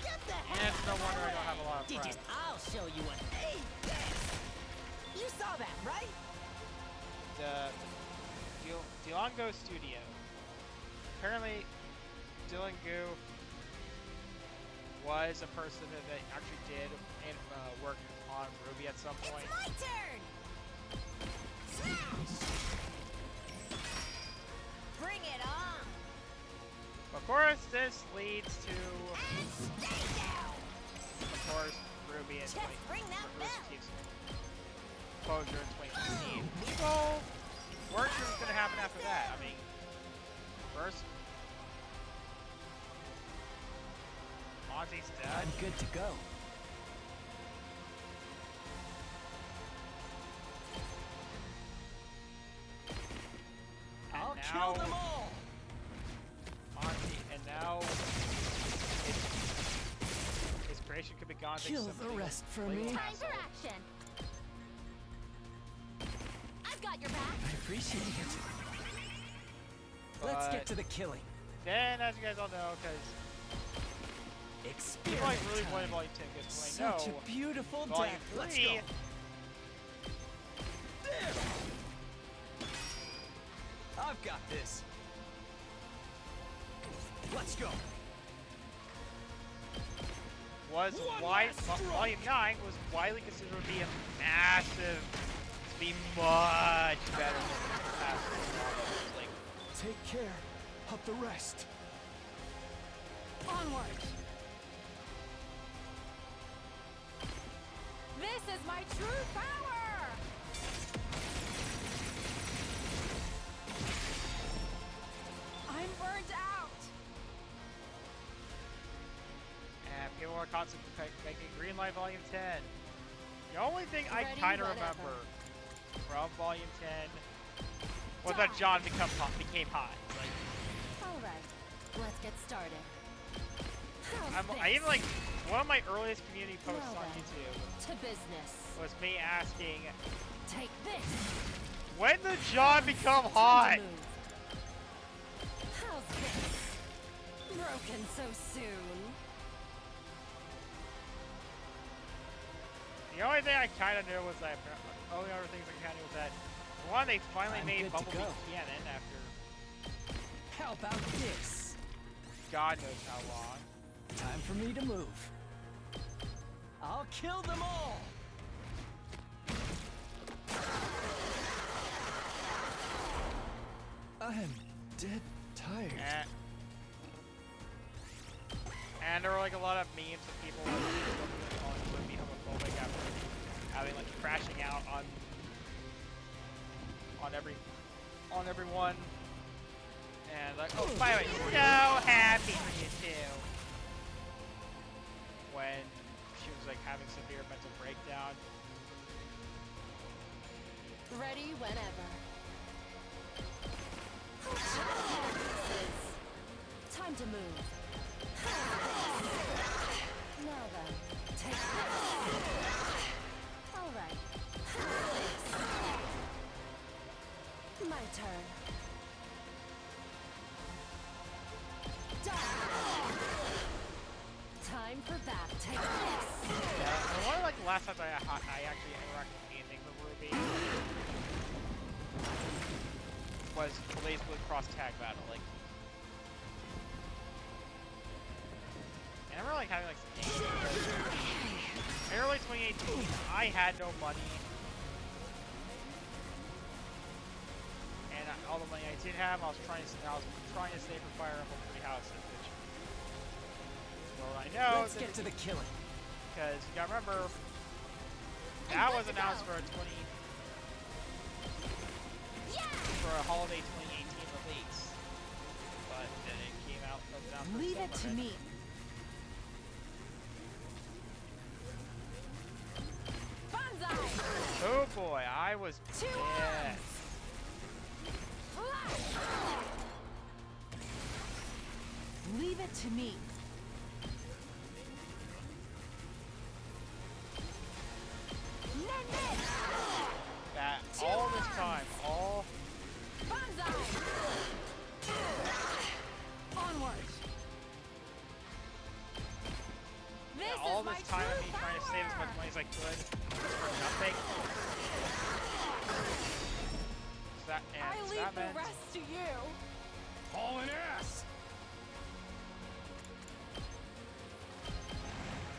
Get the And hell it's no out of wonder my I don't have a lot of way. friends. I'll show you what. Hey, this. You saw that, right? Dilongo Studio. Apparently, Dylan Gu was a person that actually did work on Ruby at some point. It's my turn. Smash! Bring it on. Of course, this leads to, And stay down. of course, Ruby and Just ring that bell. closure in 2015. So, what's going to happen after that? I mean, first, Monty's dead. I'm good to go. And I'll now, kill them all. Monty, and now his creation could be gone. thanks to Kill some the legal- rest for legal me. Time hassle. for action. I've got your back. I appreciate it. Let's But get to the killing. then, as you guys all know, because people like really Experiment wanted time. Volume 10 because Such when I know a beautiful Volume death. Let's 3 go. I've got this. Let's go. was Volume 9 was widely considered to be a massive, to be much better than the past volumes. Like, Take care of the rest. Onward. This is my true power. I'm burnt out. and people are constantly making Greenlight Volume 10. The only thing I Ready, kind of whatever. remember from Volume 10 was that John became hot. Like, All right, let's get started. How's I even this? like one of my earliest community posts Well on then. YouTube To business. was me asking, Take this. when did John become Time hot? to move. How's this? Broken so soon. The only thing I kind of knew was that the only other things I kind of knew was that one, they finally I'm made good to Bumblebee go. canon after How about this? God knows how long. Time for me to move. Kill them all! I'm dead tired. And there were like a lot of memes of people like, calling Ruby homophobic after having like crashing out on everyone. And like, oh, by the way, so happy for you too. When she was like having severe mental breakdown. Ready whenever. Time to move. Now then, take this. All right. My turn. Time for that. Take this. Yeah, one of like the last times I actually interacted with anything with Ruby was Blaze Blue Cross Tag Battle. Like, and I remember like having like some games. In early 2018, I had no money, and all the money I did have, I was trying to save for Fire Emblem Three Houses, which, well, I know. Let's get to the killing. Because you gotta remember, that was announced for a holiday 2018 release, but then it came out. Leave it to me. Oh boy, I was Two dead. Leave it to me. That all this time, all Onward. all this time of me trying to save as much money as I could for nothing. So I leave the rest to you. Hauling ass!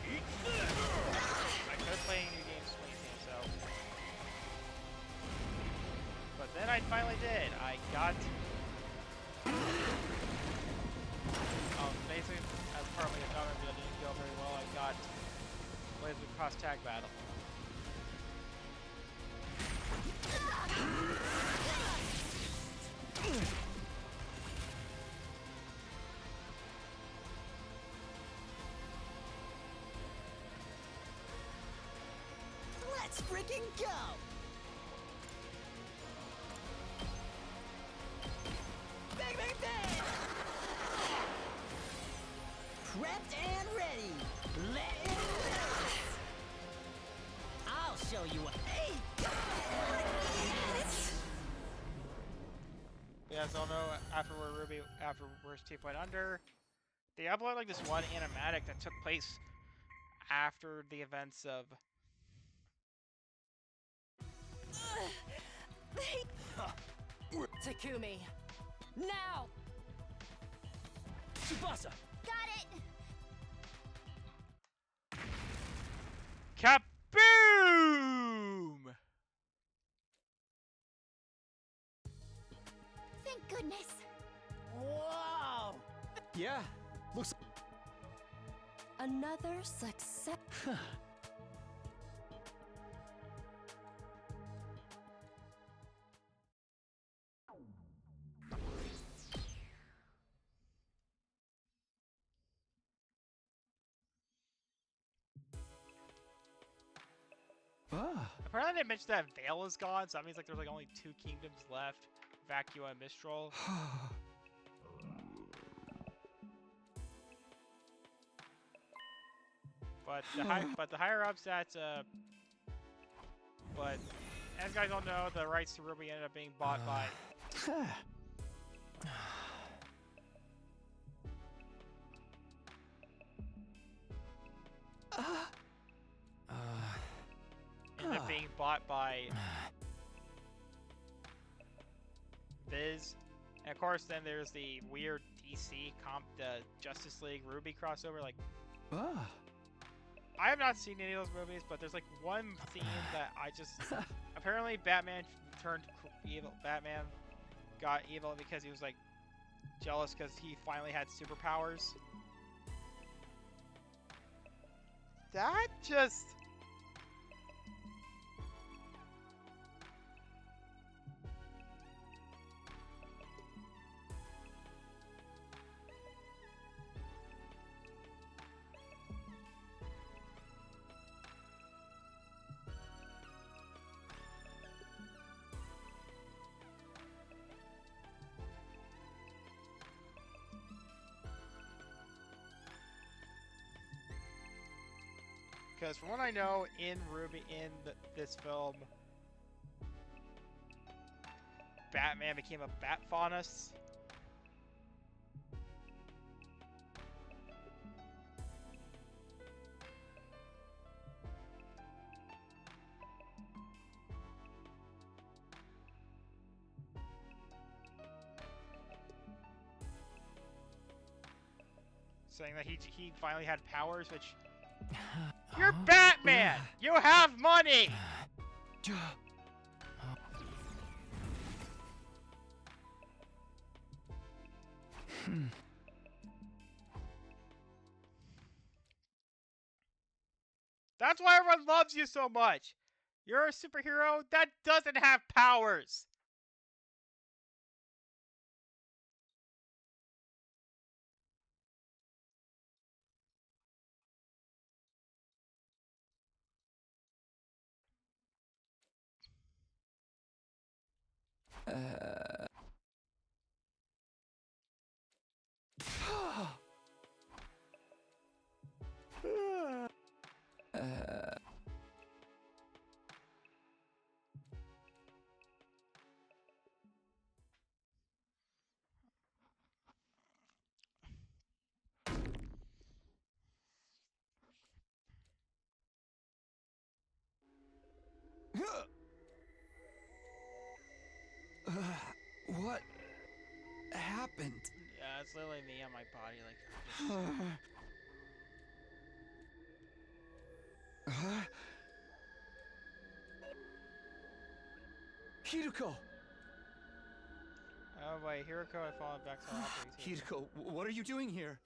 I could play new games 20 so. But then I finally did. I got basically as part of the cover that didn't go very well, I got Blaze Blue Cross Tag Battle. Let's freaking go! Bang, bang, bang! Prepped and ready. Let it loose. I'll show you what. Hey! Yeah, so no, after where Steve went under, they uploaded like this one animatic that took place after the events of Takumi. Now! Tsubasa! Got it! Kaboom! Thank goodness. Wow! Yeah, looks. Another success. Apparently they mentioned that Vale is gone, so that means like there's like only 2 kingdoms left, Vacua and Mistral. But the higher ups at but as you guys all know, the rights to Ruby ended up being bought by ended up being bought by Viz. And of course then there's the weird DC comp the Justice League Ruby crossover, like I have not seen any of those movies, but there's like one scene that I just apparently Batman turned evil. Batman got evil because he was like jealous because he finally had superpowers. That just. Because from what I know, in this film, Batman became a bat faunus. Saying that he finally had powers, which you're Batman! You have money! That's why everyone loves you so much! You're a superhero that doesn't have powers! What happened? Yeah, it's literally me on my body, like. Hideko! Oh wait, Hiroko had fallen back to operating table. Hideko, what are you doing here?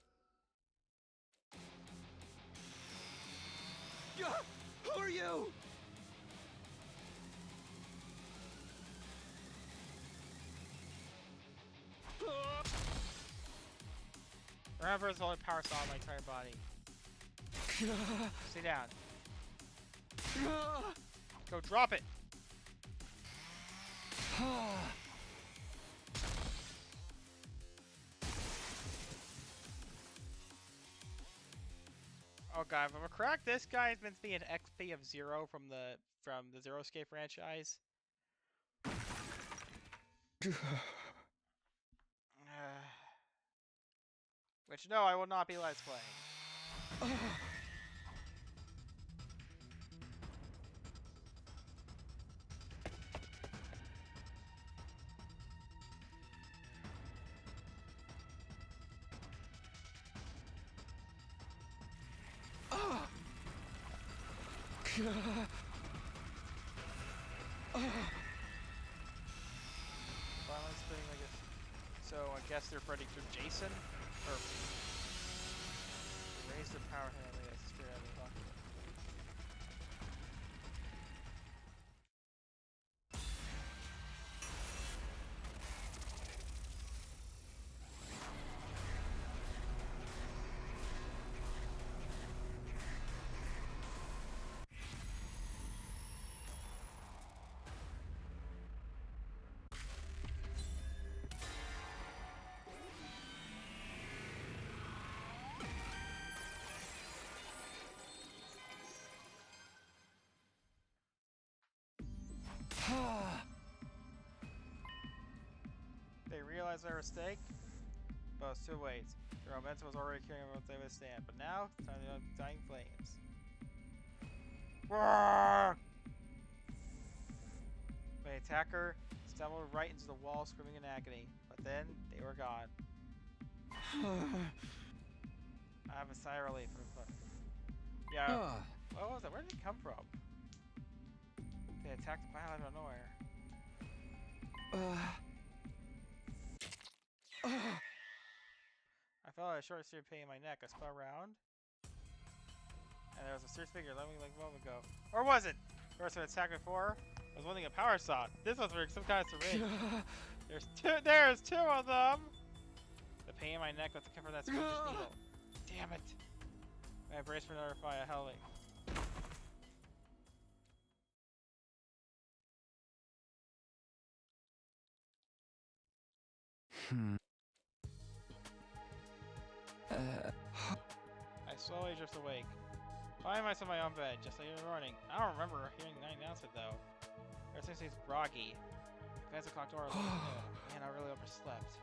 Who are you? Remember, it's the only power saw in my entire body. Sit down. Go drop it! Oh god, if I'm correct, this guy is meant to be an XP of 0 from the Zero Escape franchise. Which no, I will not be let's playing. Violence thing, I guess. So I guess they're fighting through Jason, or raise the power hand. I guess straight out of the bucket. They realized their mistake, but it's too late. Their momentum was already carrying what they would stand, but now, it's time to dying flames. Roar! The attacker stumbled right into the wall, screaming in agony, but then they were gone. I have a sigh of relief. Yeah. What was that? Where did it come from? They attacked the planet out of nowhere. I felt a short seared pain in my neck. I spun around, and there was a serious figure let me like a moment ago. Or was it? There was an attack before. I was holding a power saw. This was for some kind of syringe. There's two of them. The pain in my neck was to cover that suspicious needle. Damn it! I braced for another fire. Hell me. I slowly drift awake. Find myself in my own bed, just like in the morning. I don't remember hearing the announcement though. Everything seems groggy. Advance the clock door. Man, I really overslept.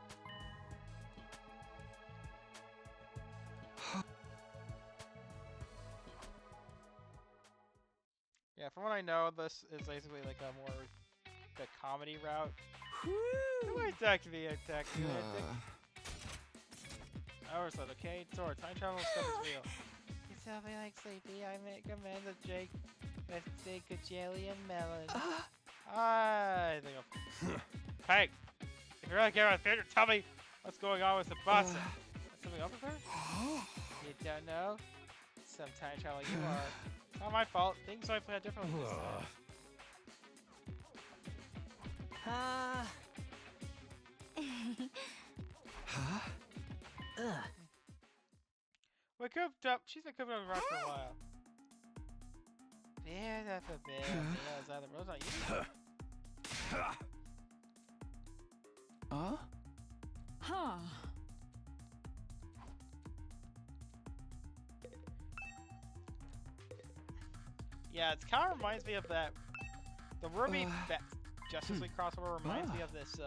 Yeah, from what I know, this is basically like a more the comedy route. Who attacked me? Attacked me. I overslept. Okay, Tor, time travel stuff is real. You tell me like sleepy. I recommend the Jake with the Gajillion melon. I think I'll... Hey, if you really care about the future, tell me what's going on with the bus. Is something up with her? You don't know? Sometime travel you are. It's not my fault. Things might play out differently this time. We cooped up. She's been cooped up around for a while. Yeah, that's a bit. Yeah, is that the rose? Not you. Huh? Yeah, it kind of reminds me of that. The Ruby Justice League crossover reminds me of this.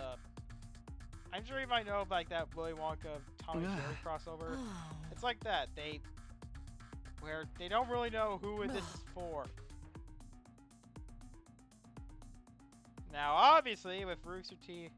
I'm sure you might know of, like that Willy Wonka Tom and Jerry crossover. It's like that. Where they don't really know who this is for. Now, obviously, with Rooster Teeth.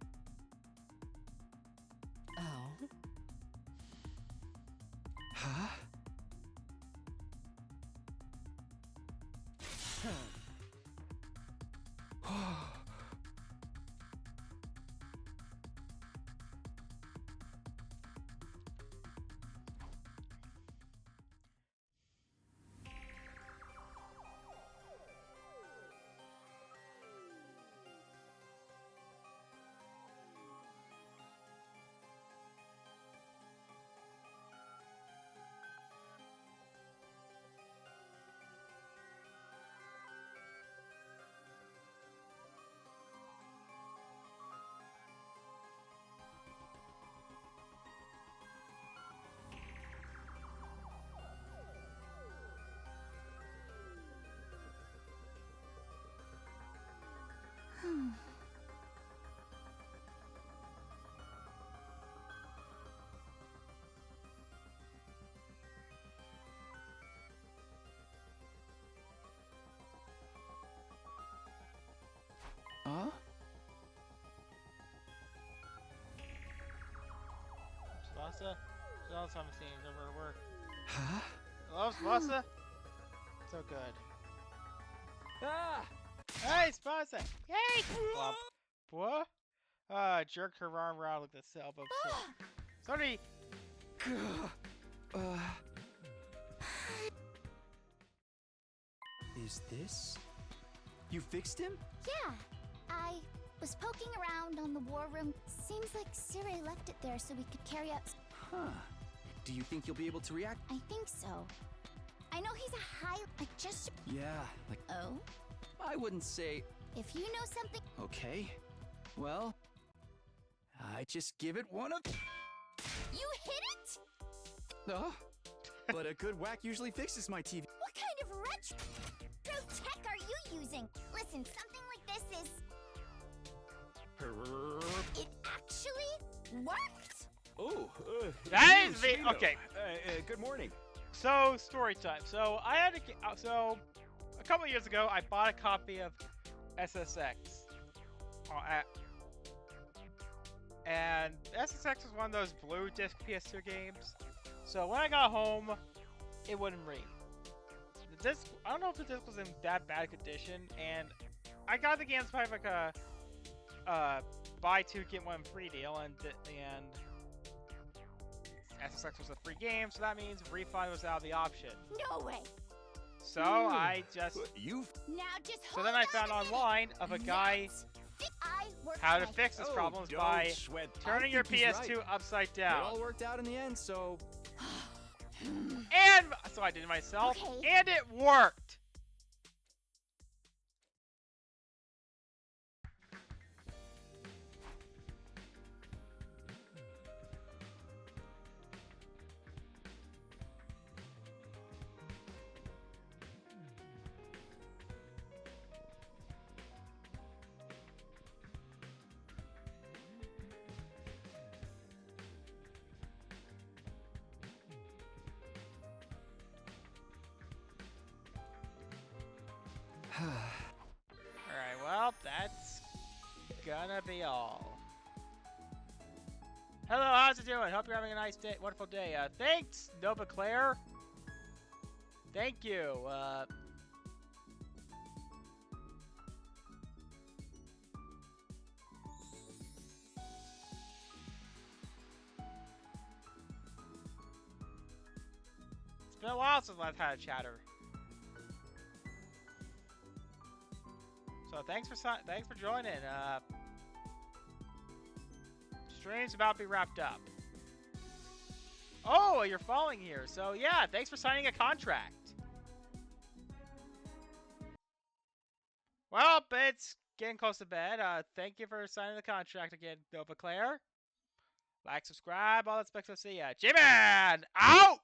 Spasa? She's also on the scene of her work. Hello, Spasa? So good. Hey, Spasa! Yay! Flop. What? Jerked her arm around like the elbow. Sorry! Is this? You fixed him? Yeah. I was poking around on the war room. Seems like Siri left it there so we could carry out... Huh. Do you think you'll be able to react? I think so. I know he's a high... just... Yeah, like... Oh? I wouldn't say... If you know something... Okay. Well... I just give it one of... You hit it? But a good whack usually fixes my TV. What kind of retro tech are you using? Listen, something like this is... It actually worked? Oh, that is me. Okay. Good morning. So, story time. So, I had a couple of years ago, I bought a copy of SSX. And SSX was one of those blue disc PS2 games. So, when I got home, it wouldn't read. the disc. I don't know if the disc was in that bad condition, and I got the game as part of like a buy two get one free deal, and SSX was a free game, so that means refund was out of the option. No way. So I just Now just so then I found online of a guy how to fix this problem by turning your PS2 upside It down. all worked out in the end, so And so I did it myself, Okay. and it worked. Alright, well, that's gonna be all. Hello, how's it doing? Hope you're having a nice day, wonderful day. Thanks, Nova Claire. Thank you. It's been a while since I've had a chatter. So thanks for joining. Stream's about to be wrapped up. Oh, you're following here. So yeah, thanks for signing a contract. Well, it's getting close to bed. Thank you for signing the contract again, Nova Claire. Like, subscribe, all that stuff. See ya. J-Man, out!